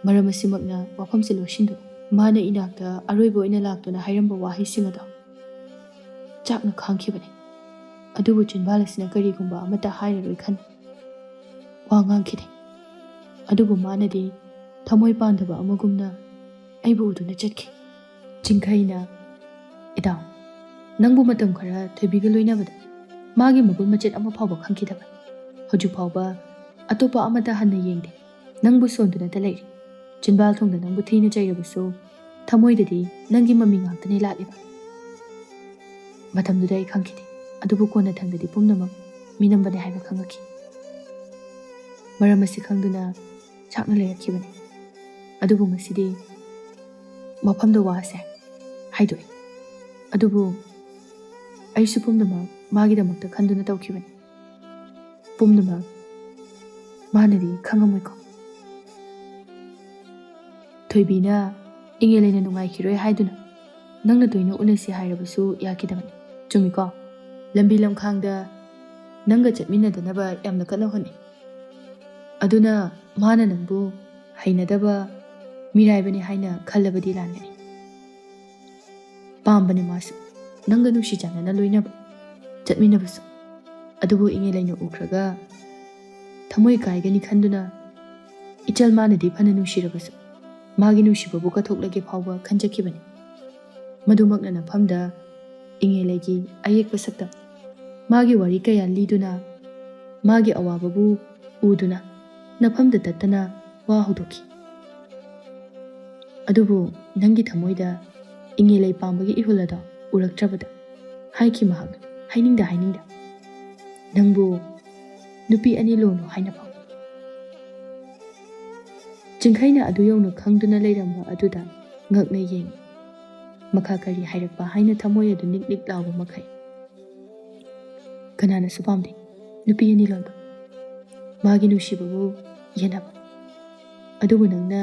ꯃꯔꯝ ꯑꯁꯤꯃꯛꯅ ꯋꯥꯐꯝꯁꯦ ꯂꯣꯏꯁꯤꯟꯗꯨꯅ ꯃꯥꯅ ꯏꯅꯥꯛꯇ ꯑꯔꯣꯏꯕ ꯑꯣꯏꯅ ꯂꯥꯛꯇꯨꯅ ꯍꯥꯏꯔꯝꯕ ꯋꯥꯍꯩꯁꯤꯡ ꯑꯗꯣ ꯆꯥꯛꯅ ꯈꯥꯡꯈꯤꯕꯅꯤ ꯑꯗꯨꯕꯨ ꯆꯤꯟꯕꯥꯜ ꯑꯁꯤꯅ ꯀꯔꯤꯒꯨꯝꯕ ꯑꯃꯠꯇ ꯍꯥꯏꯔꯔꯣꯏ ꯈꯟꯅ ꯋꯥ ꯉꯥꯡꯈꯤꯗꯦ ꯑꯗꯨꯕꯨ ꯃꯥꯅꯗꯤ ꯊꯃꯣꯏ ꯄꯥꯟꯗꯕ ꯑꯃꯒꯨꯝꯅ ꯑꯩꯕꯨ ꯎꯗꯨꯅ ꯆꯠꯈꯤ ꯆꯤꯡꯈꯩꯅ ꯏꯇꯥꯎ ꯅꯪꯕꯨ ꯃꯇꯝ ꯈꯔ ꯊꯣꯏꯕꯤꯒ ꯂꯣꯏꯅꯕꯗ ꯃꯥꯒꯤ ꯃꯒꯨꯟ ꯃꯆꯦꯠ ꯑꯃ ꯐꯥꯎꯕ ꯈꯪꯈꯤꯗꯕ ꯍꯧꯖꯤꯛ ꯐꯥꯎꯕ ꯑꯇꯣꯞꯄ ꯑꯃꯠꯇ ꯍꯟꯅ ꯌꯦꯡꯗꯦ ꯅꯪꯕꯨ ꯁꯣꯟꯗꯨꯅꯇ ꯂꯩꯔꯤ ꯆꯤꯟꯕꯥꯜ ꯊꯣꯡꯗ ꯅꯪꯕꯨ ꯊꯤꯅ ꯆꯩꯔꯕꯁꯨ ꯊꯃꯣꯏꯗꯗꯤ ꯅꯪꯒꯤ ꯃꯃꯤ ꯉꯥꯛꯇꯅꯤ ꯂꯥꯠꯂꯤꯕ ꯃꯇꯝꯗꯨꯗ ꯑꯩ ꯈꯪꯈꯤꯗꯦ ꯑꯗꯨꯕꯨ ꯀꯣꯟꯅ ꯊꯪꯗꯗꯤ ꯄꯨꯝꯅꯃꯛ ꯃꯤꯅꯝꯕꯅꯦ ꯍꯥꯏꯕ ꯈꯪꯉꯛꯈꯤ ꯃꯔꯝ ꯑꯁꯤ ꯈꯪꯗꯨꯅ ꯆꯥꯛꯅ ꯂꯩꯔꯛꯈꯤꯕꯅꯤ ꯑꯗꯨꯕꯨ ꯉꯁꯤꯗꯤ ꯃꯐꯝꯗ ꯋꯥꯁꯦ ꯍꯥꯏꯗꯣꯛꯏ ꯑꯗꯨꯕꯨ ꯑꯩꯁꯨ ꯄꯨꯝꯅꯃꯛ ꯃꯥꯒꯤꯗꯃꯛꯇ ꯈꯟꯗꯨꯅ ꯇꯧꯈꯤꯕꯅꯤ ꯄꯨꯝꯅꯃꯛ ꯃꯥꯅꯗꯤ ꯈꯪꯉꯝꯃꯣꯏꯀꯣ ꯊꯣꯏꯕꯤꯅ ꯏꯪꯉꯦꯂꯩꯅ ꯅꯨꯡꯉꯥꯏꯈꯤꯔꯣꯏ ꯍꯥꯏꯗꯨꯅ ꯅꯪꯅ ꯇꯣꯏꯅ ꯎꯅꯁꯤ ꯍꯥꯏꯔꯕꯁꯨ ꯌꯥꯈꯤꯗꯕꯅꯤ ꯆꯨꯝꯃꯤꯀꯣ ꯂꯝꯕꯤ ꯂꯝꯈꯥꯡꯗ ꯅꯪꯒ ꯆꯠꯃꯤꯟꯅꯗꯅꯕ ꯌꯥꯝꯅ ꯀꯟꯅ ꯍꯣꯠꯅꯩ ꯑꯗꯨꯅ ꯃꯥꯅ ꯅꯪꯕꯨ ꯍꯩꯅꯗꯕ ꯃꯤꯔꯥꯏꯕꯅꯤ ꯍꯥꯏꯅ ꯈꯜꯂꯕꯗꯤ ꯂꯥꯟꯒꯅꯤ ꯄꯥꯝꯕꯅꯤ ꯃꯥꯁꯨ ꯅꯪꯒ ꯅꯨꯡꯁꯤ ꯆꯥꯟꯅꯅ ꯂꯣꯏꯅꯕ ꯆꯠꯃꯤꯟꯅꯕꯁꯨ ꯑꯗꯨꯕꯨ ꯏꯪꯉꯦꯂꯩꯅ ꯎꯈ꯭ꯔꯒ ꯊꯃꯣꯏ ꯀꯥꯏꯒꯅꯤ ꯈꯟꯗꯨꯅ ꯏꯆꯜ ꯃꯥꯅꯗꯤ ꯐꯅ ꯅꯨꯡꯁꯤꯔꯕꯁꯨ ꯃꯥꯒꯤ ꯅꯨꯡꯁꯤꯕꯕꯨ ꯀꯠꯊꯣꯛꯂꯒꯦ ꯐꯥꯎꯕ ꯈꯟꯖꯈꯤꯕꯅꯤ ꯃꯗꯨꯃꯛꯅ ꯅꯐꯝꯗ ꯏꯪꯉꯦꯂꯩꯒꯤ ꯑꯌꯦꯛꯄ ꯁꯛꯇꯝ ꯃꯥꯒꯤ ꯋꯥꯔꯤ ꯀꯌꯥ ꯂꯤꯗꯨꯅ ꯃꯥꯒꯤ ꯑꯋꯥꯕꯕꯨ ꯎꯗꯨꯅ ꯅꯐꯝꯗ ꯇꯠꯇꯅ ꯋꯥ ꯍꯧꯗꯣꯛꯈꯤ ꯑꯗꯨꯕꯨ ꯅꯪꯒꯤ ꯊꯃꯣꯏꯗ ꯏꯪꯉꯦꯂꯩ ꯄꯥꯝꯕꯒꯤ ꯏꯍꯨꯜ ꯑꯗꯣ ꯎꯔꯛꯇ꯭ꯔꯕꯗ ꯍꯥꯏꯈꯤ ꯃꯍꯥꯛ ꯍꯥꯏꯅꯤꯡꯗ ꯅꯪꯕꯨ ꯅꯨꯄꯤ ꯑꯅꯤ ꯂꯣꯟꯅꯣ ꯍꯥꯏꯅ ꯐꯥꯎ ꯆꯤꯡꯈꯩꯅ ꯑꯗꯨ ꯌꯧꯅ ꯈꯪꯗꯨꯅ ꯂꯩꯔꯝꯕ ꯑꯗꯨꯗ ꯉꯛꯅ ꯌꯦꯡꯉꯤ ꯃꯈꯥ ꯀꯔꯤ ꯍꯥꯏꯔꯛꯄ ꯍꯥꯏꯅ ꯊꯃꯣꯏ ꯑꯗꯨ ꯅꯤꯛ ꯅꯤꯛ ꯂꯥꯎꯕ ꯃꯈꯩ ꯀꯅꯥꯅꯁꯨ ꯄꯥꯝꯗꯦ ꯅꯨꯄꯤ ꯑꯅꯤ ꯂꯣꯟꯕ ꯃꯥꯒꯤ ꯅꯨꯡꯁꯤꯕꯕꯨ ꯌꯦꯟꯅꯕ ꯑꯗꯨꯕꯨ ꯅꯪꯅ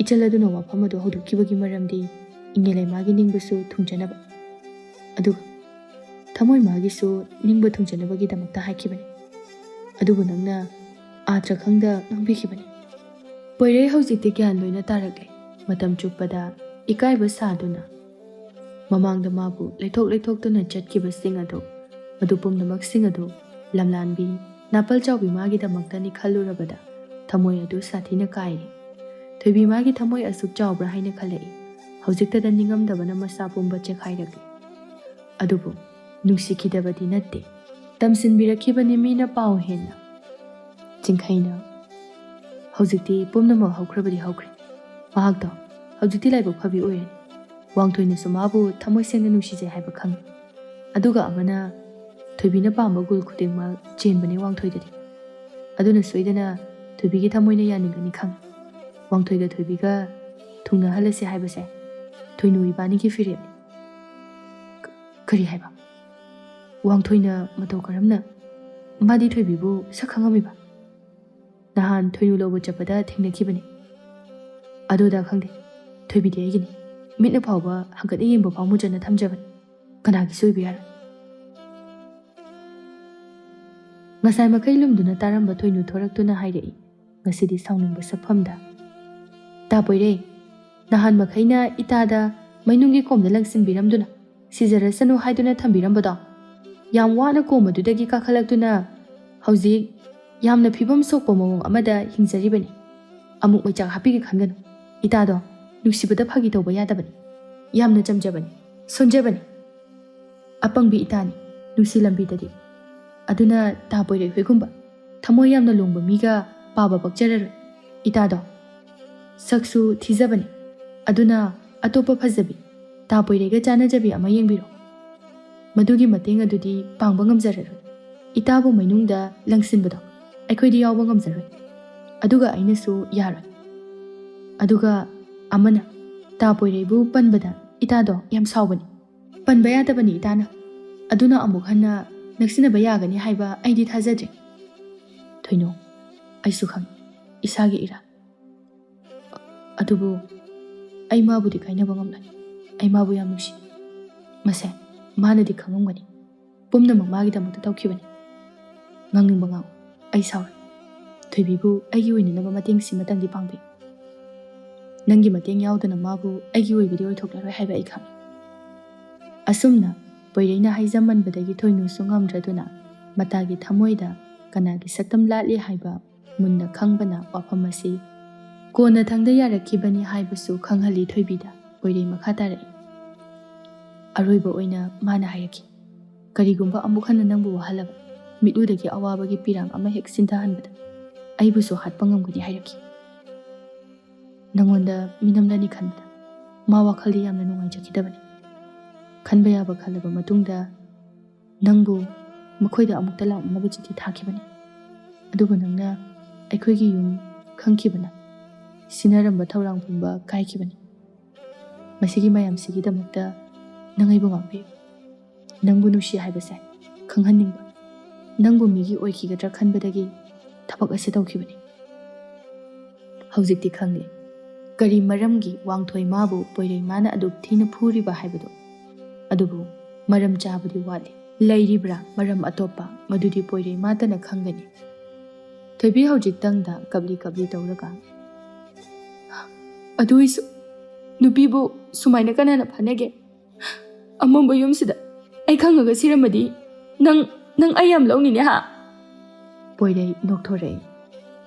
ꯏꯆꯜ ꯑꯗꯨꯅ ꯋꯥꯐꯝ ꯑꯗꯨ ꯍꯧꯗꯣꯛꯈꯤꯕꯒꯤ ꯃꯔꯝꯗꯤ ꯏꯪꯉꯦꯂꯩ ꯃꯥꯒꯤ ꯅꯤꯡꯕꯁꯨ ꯊꯨꯡꯖꯅꯕ ꯑꯗꯨꯒ ꯊꯃꯣꯏ ꯃꯥꯒꯤꯁꯨ ꯅꯤꯡꯕ ꯊꯨꯡꯖꯅꯕꯒꯤꯗꯃꯛꯇ ꯍꯥꯏꯈꯤꯕꯅꯤ ꯑꯗꯨꯕꯨ ꯅꯪꯅ ꯑꯥꯇ꯭ꯔꯈꯪꯗ ꯉꯥꯡꯕꯤꯈꯤꯕꯅꯤ ꯄꯣꯏꯔꯩ ꯍꯧꯖꯤꯛꯇꯤ ꯒ꯭ꯌꯥꯟ ꯂꯣꯏꯅ ꯇꯥꯔꯛꯂꯦ ꯃꯇꯝ ꯆꯨꯞꯄꯗ ꯏꯀꯥꯏꯕ ꯁꯥꯗꯨꯅ ꯃꯃꯥꯡꯗ ꯃꯥꯕꯨ ꯂꯩꯊꯣꯛꯇꯨꯅ ꯆꯠꯈꯤꯕꯁꯤꯡ ꯑꯗꯨ ꯃꯗꯨ ꯄꯨꯝꯅꯃꯛꯁꯤꯡ ꯑꯗꯨ ꯂꯝꯂꯥꯟꯕꯤ ꯅꯥꯄꯜ ꯆꯥꯎꯕꯤ ꯃꯥꯒꯤꯗꯃꯛꯇꯅꯤ ꯈꯜꯂꯨꯔꯕꯗ ꯊꯃꯣꯏ ꯑꯗꯨ ꯁꯥꯊꯤꯅ ꯀꯥꯏꯔꯤ ꯊꯣꯏꯕꯤ ꯃꯥꯒꯤ ꯊꯃꯣꯏ ꯑꯁꯨꯛ ꯆꯥꯎꯕ꯭ꯔꯥ ꯍꯥꯏꯅ ꯈꯜꯂꯛꯏ ꯍꯧꯖꯤꯛꯇꯗ ꯅꯤꯡꯉꯝꯗꯕꯅ ꯃꯁꯥ ꯄꯨꯝꯕ ꯆꯦꯈꯥꯏꯔꯛꯂꯤ ꯑꯗꯨꯕꯨ ꯅꯨꯡꯁꯤꯈꯤꯗꯕꯗꯤ ꯅꯠꯇꯦ ꯇꯝꯁꯤꯟꯕꯤꯔꯛꯈꯤꯕꯅꯤ ꯃꯤꯅ ꯄꯥꯎ ꯍꯦꯟꯅ ꯆꯤꯡꯈꯩꯅ ꯍꯧꯖꯤꯛꯇꯤ ꯄꯨꯝꯅꯃꯛ ꯍꯧꯈ꯭ꯔꯕꯗꯤ ꯍꯧꯈ꯭ꯔꯦ ꯃꯍꯥꯛꯇꯣ ꯍꯧꯖꯤꯛꯇꯤ ꯂꯥꯏꯕꯛ ꯐꯕꯤ ꯑꯣꯏꯔꯅꯤ ꯋꯥꯡꯊꯣꯏꯅꯁꯨ ꯃꯥꯕꯨ ꯊꯃꯣꯏ ꯁꯦꯡꯅ ꯅꯨꯡꯁꯤꯖꯩ ꯍꯥꯏꯕ ꯈꯪꯉꯤ ꯑꯗꯨꯒ ꯑꯃꯅ ꯊꯣꯏꯕꯤꯅ ꯄꯥꯝꯕ ꯒꯨꯜ ꯈꯨꯗꯤꯡꯃꯛ ꯆꯦꯟꯕꯅꯤ ꯋꯥꯡꯊꯣꯏꯗꯗꯤ ꯑꯗꯨꯅ ꯁꯣꯏꯗꯅ ꯊꯣꯏꯕꯤꯒꯤ ꯊꯃꯣꯏꯅ ꯌꯥꯅꯤꯡꯒꯅꯤ ꯈꯪꯉꯤ ꯋꯥꯡꯊꯣꯏꯒ ꯊꯣꯏꯕꯤꯒ ꯊꯨꯡꯅꯍꯜꯂꯁꯤ ꯍꯥꯏꯕꯁꯦ ꯊꯣꯏꯅꯨ ꯏꯕꯥꯅꯤꯒꯤ ꯐꯤꯔꯦꯞꯅꯤ ꯀꯔꯤ ꯍꯥꯏꯕ ꯋꯥꯡꯊꯣꯏꯅ ꯃꯇꯧ ꯀꯔꯝꯅ ꯃꯥꯗꯤ ꯊꯣꯏꯕꯤꯕꯨ ꯁꯛ ꯈꯪꯉꯝꯃꯤꯕ ꯅꯍꯥꯟ ꯊꯣꯏꯅꯨ ꯂꯧꯕ ꯆꯠꯄꯗ ꯊꯦꯡꯅꯈꯤꯕꯅꯤ ꯑꯗꯨꯗ ꯈꯪꯗꯦ ꯊꯣꯏꯕꯤꯗꯤ ꯑꯩꯒꯤꯅꯤ ꯃꯤꯠꯅ ꯐꯥꯎꯕ ꯍꯪꯒꯠꯅ ꯌꯦꯡꯕ ꯐꯥꯎ ꯃꯨꯠꯆꯅ ꯊꯝꯖꯕꯅꯤ ꯀꯅꯥꯒꯤꯁꯨ ꯑꯣꯏꯕ ꯌꯥꯔꯣꯏ ꯉꯁꯥꯏ ꯃꯈꯩ ꯂꯨꯝꯗꯨꯅ ꯇꯥꯔꯝꯕ ꯊꯣꯏꯅꯨ ꯊꯣꯔꯛꯇꯨꯅ ꯍꯥꯏꯔꯛꯏ ꯉꯁꯤꯗꯤ ꯁꯥꯎꯅꯤꯡꯕ ꯁꯛꯐꯝꯗ ꯇꯥꯄꯣꯏꯔꯦ ꯅꯍꯥꯟ ꯃꯈꯩꯅ ꯏꯇꯥꯗ ꯃꯩꯅꯨꯡꯒꯤ ꯀꯣꯝꯗ ꯂꯪꯁꯤꯟꯕꯤꯔꯝꯗꯨꯅ ꯁꯤꯖꯔꯁꯅꯨ ꯍꯥꯏꯗꯨꯅ ꯊꯝꯕꯤꯔꯝꯕꯗꯣ ꯌꯥꯝ ꯋꯥꯅ ꯀꯣꯝꯕꯗꯨꯗꯒꯤ ꯀꯥꯈꯠꯂꯛꯇꯨꯅ ꯍꯧꯖꯤꯛ ꯌꯥꯝꯅ ꯐꯤꯕꯝ ꯁꯣꯛꯄ ꯃꯑꯣꯡ ꯑꯃꯗ ꯍꯤꯡꯖꯔꯤꯕꯅꯤ ꯑꯃꯨꯛ ꯃꯩꯆꯥꯛ ꯍꯥꯞꯄꯤꯒꯦ ꯈꯟꯒꯅꯨ ꯏꯇꯥꯗꯣ ꯅꯨꯡꯁꯤꯕꯗ ꯐꯥꯒꯤ ꯇꯧꯕ ꯌꯥꯗꯕꯅꯤ ꯌꯥꯝꯅ ꯆꯝꯖꯕꯅꯤ ꯁꯣꯟꯖꯕꯅꯤ ꯑꯄꯪꯕꯤ ꯏꯇꯥꯅꯤ ꯅꯨꯡꯁꯤ ꯂꯝꯕꯤꯗꯗꯤ ꯑꯗꯨꯅ ꯇꯥꯄꯣꯏꯔꯩ ꯍꯣꯏꯒꯨꯝꯕ ꯊꯃꯣꯏ ꯌꯥꯝꯅ ꯂꯣꯡꯕ ꯃꯤꯒ ꯄꯥꯕ ꯄꯛꯆꯔꯔꯣꯏ ꯏꯇꯥꯗꯣ ꯁꯛꯁꯨ ꯊꯤꯖꯕꯅꯤ ꯑꯗꯨꯅ ꯑꯇꯣꯞꯄ ꯐꯖꯕꯤ ꯇꯥꯄꯣꯏꯔꯩꯒ ꯆꯥꯟꯅꯖꯕꯤ ꯑꯃ ꯌꯦꯡꯕꯤꯔꯣ ꯃꯗꯨꯒꯤ ꯃꯇꯦꯡ ꯑꯗꯨꯗꯤ ꯄꯥꯡꯕ ꯉꯝꯖꯔꯔꯣꯏ ꯏꯇꯥꯕꯨ ꯃꯩꯅꯨꯡꯗ ꯂꯪꯁꯤꯟꯕꯗꯣ ꯑꯩꯈꯣꯏꯗꯤ ꯌꯥꯎꯕ ꯉꯝꯖꯔꯣꯏ ꯑꯗꯨꯒ ꯑꯩꯅꯁꯨ ꯌꯥꯔꯣꯏ ꯑꯗꯨꯒ ꯑꯃꯅ ꯇꯥꯄꯣꯏꯔꯩꯕꯨ ꯄꯟꯕꯗ ꯏꯇꯥꯗꯣ ꯌꯥꯝ ꯁꯥꯎꯕꯅꯤ ꯄꯟꯕ ꯌꯥꯗꯕꯅꯤ ꯏꯇꯥꯅ ꯑꯗꯨꯅ ꯑꯃꯨꯛ ꯍꯟꯅ ꯅꯛꯁꯤꯟꯅꯕ ꯌꯥꯒꯅꯤ ꯍꯥꯏꯕ ꯑꯩꯗꯤ ꯊꯥꯖꯗ꯭ꯔꯦ ꯊꯣꯏꯅꯨ ꯑꯩꯁꯨ ꯈꯪꯉꯤ ꯏꯁꯥꯒꯤ ꯏꯔꯥꯜ ꯑꯗꯨꯕꯨ ꯑꯩ ꯃꯥꯕꯨꯗꯤ ꯀꯥꯏꯅꯕ ꯉꯝꯂꯣꯏ ꯑꯩ ꯃꯥꯕꯨ ꯌꯥꯝ ꯅꯨꯡꯁꯤ ꯃꯁꯦ ꯃꯥꯅꯗꯤ ꯈꯪꯉꯝꯒꯅꯤ ꯄꯨꯝꯅꯃꯛ ꯃꯥꯒꯤꯗꯃꯛꯇ ꯇꯧꯈꯤꯕꯅꯤ ꯉꯥꯡꯅꯤꯡꯕ ꯉꯥꯡ ꯑꯩ ꯁꯥꯎꯔꯦ ꯊꯣꯏꯕꯤꯕꯨ ꯑꯩꯒꯤ ꯑꯣꯏꯅꯅꯕ ꯃꯇꯦꯡꯁꯤꯃꯇꯪꯗꯤ ꯄꯥꯡꯕꯤꯌꯨ ꯅꯪꯒꯤ ꯃꯇꯦꯡ ꯌꯥꯎꯗꯅ ꯃꯥꯕꯨ ꯑꯩꯒꯤ ꯑꯣꯏꯕꯗꯤ ꯑꯣꯏꯊꯣꯛꯂꯔꯣꯏ ꯍꯥꯏꯕ ꯑꯩ ꯈꯪꯉꯤ ꯑꯁꯨꯝꯅ ꯄꯣꯏꯔꯩꯅ ꯍꯥꯏꯖꯃꯟꯕꯗꯒꯤ ꯊꯣꯏꯅꯨꯁꯨ ꯉꯝꯗ꯭ꯔꯗꯨꯅ ꯃꯇꯥꯒꯤ ꯊꯃꯣꯏꯗ ꯀꯅꯥꯒꯤ ꯁꯛꯇꯝ ꯂꯥꯠꯂꯤ ꯍꯥꯏꯕ ꯃꯨꯟꯅ ꯈꯪꯕꯅ ꯋꯥꯐꯝ ꯑꯁꯤ ꯀꯣꯟꯅ ꯊꯪꯗ ꯌꯥꯔꯛꯈꯤꯕꯅꯤ ꯍꯥꯏꯕꯁꯨ ꯈꯪꯍꯜꯂꯤ ꯊꯣꯏꯕꯤꯗ ꯄꯣꯏꯔꯩ ꯃꯈꯥ ꯇꯥꯔꯛꯏ ꯑꯔꯣꯏꯕ ꯑꯣꯏꯅ ꯃꯥꯅ ꯍꯥꯏꯔꯛꯈꯤ ꯀꯔꯤꯒꯨꯝꯕ ꯑꯃꯨꯛ ꯍꯟꯅ ꯅꯪꯕꯨ ꯋꯥꯍꯜꯂꯕ ꯃꯤꯠꯂꯨꯗꯒꯤ ꯑꯋꯥꯕꯒꯤ ꯄꯤꯔꯥꯡ ꯑꯃ ꯍꯦꯛ ꯁꯤꯟꯊꯍꯟꯕꯗ ꯑꯩꯕꯨꯁꯨ ꯍꯥꯠꯄ ꯉꯝꯒꯅꯤ ꯍꯥꯏꯔꯛꯈꯤ ꯅꯪꯉꯣꯟꯗ ꯃꯤꯅꯝꯂꯅꯤ ꯈꯟꯕꯗ ꯃꯥ ꯋꯥꯈꯜꯗꯤ ꯌꯥꯝꯅ ꯅꯨꯡꯉꯥꯏꯖꯈꯤꯗꯕꯅꯤ ꯈꯟꯕ ꯌꯥꯕ ꯈꯜꯂꯕ ꯃꯇꯨꯡꯗ ꯅꯪꯕꯨ ꯃꯈꯣꯏꯗ ꯑꯃꯨꯛꯇ ꯂꯥꯛꯅꯅꯕ ꯆꯤꯊꯤ ꯊꯥꯈꯤꯕꯅꯤ ꯑꯗꯨꯕꯨ ꯅꯪꯅ ꯑꯩꯈꯣꯏꯒꯤ ꯌꯨꯝ ꯈꯪꯈꯤꯕꯅ ꯁꯤꯟꯅꯔꯝꯕ ꯊꯧꯔꯥꯡ ꯄꯨꯝꯕ ꯀꯥꯏꯈꯤꯕꯅꯤ ꯃꯁꯤꯒꯤ ꯃꯌꯥꯝꯁꯤꯒꯤꯗꯃꯛꯇ ꯅꯪ ꯑꯩꯕꯨ ꯉꯥꯛꯄꯤꯌꯨ ꯅꯪꯕꯨ ꯅꯨꯡꯁꯤ ꯍꯥꯏꯕꯁꯦ ꯈꯪꯍꯟꯅꯤꯡꯕ ꯅꯪꯕꯨ ꯃꯤꯒꯤ ꯑꯣꯏꯈꯤꯒꯗ꯭ꯔꯥ ꯈꯟꯕꯗꯒꯤ ꯊꯕꯛ ꯑꯁꯤ ꯇꯧꯈꯤꯕꯅꯤ ꯍꯧꯖꯤꯛꯇꯤ ꯈꯪꯂꯦ ꯀꯔꯤ ꯃꯔꯝꯒꯤ ꯋꯥꯡꯊꯣꯏ ꯃꯥꯕꯨ ꯄꯣꯏꯔꯩ ꯃꯥꯅ ꯑꯗꯨꯛ ꯊꯤꯅ ꯐꯨꯔꯤꯕ ꯍꯥꯏꯕꯗꯣ ꯑꯗꯨꯕꯨ ꯃꯔꯝ ꯆꯥꯕꯗꯤ ꯋꯥꯠꯂꯤ ꯂꯩꯔꯤꯕ꯭ꯔꯥ ꯃꯔꯝ ꯑꯇꯣꯞꯄ ꯃꯗꯨꯗꯤ ꯄꯣꯏꯔꯩ ꯃꯥꯇꯅ ꯈꯪꯒꯅꯤ ꯊꯣꯏꯕꯤ ꯍꯧꯖꯤꯛꯇꯪꯗ ꯀꯞꯂꯤ ꯀꯞꯂꯤ ꯇꯧꯔꯒ ꯑꯗꯨꯏꯁꯨ ꯅꯨꯄꯤꯕꯨ ꯁꯨꯃꯥꯏꯅ ꯀꯅꯥꯅ ꯐꯅꯒꯦ ꯑꯃꯝꯕ ꯌꯨꯝꯁꯤꯗ ꯑꯩ ꯈꯪꯉꯒ ꯁꯤꯔꯝꯃꯗꯤ ꯅꯪ ꯑꯩ ꯌꯥꯝ ꯂꯧꯅꯤꯅꯦ ꯍꯥ ꯄꯣꯏꯔꯩ ꯅꯣꯛꯊꯣꯔꯛꯏ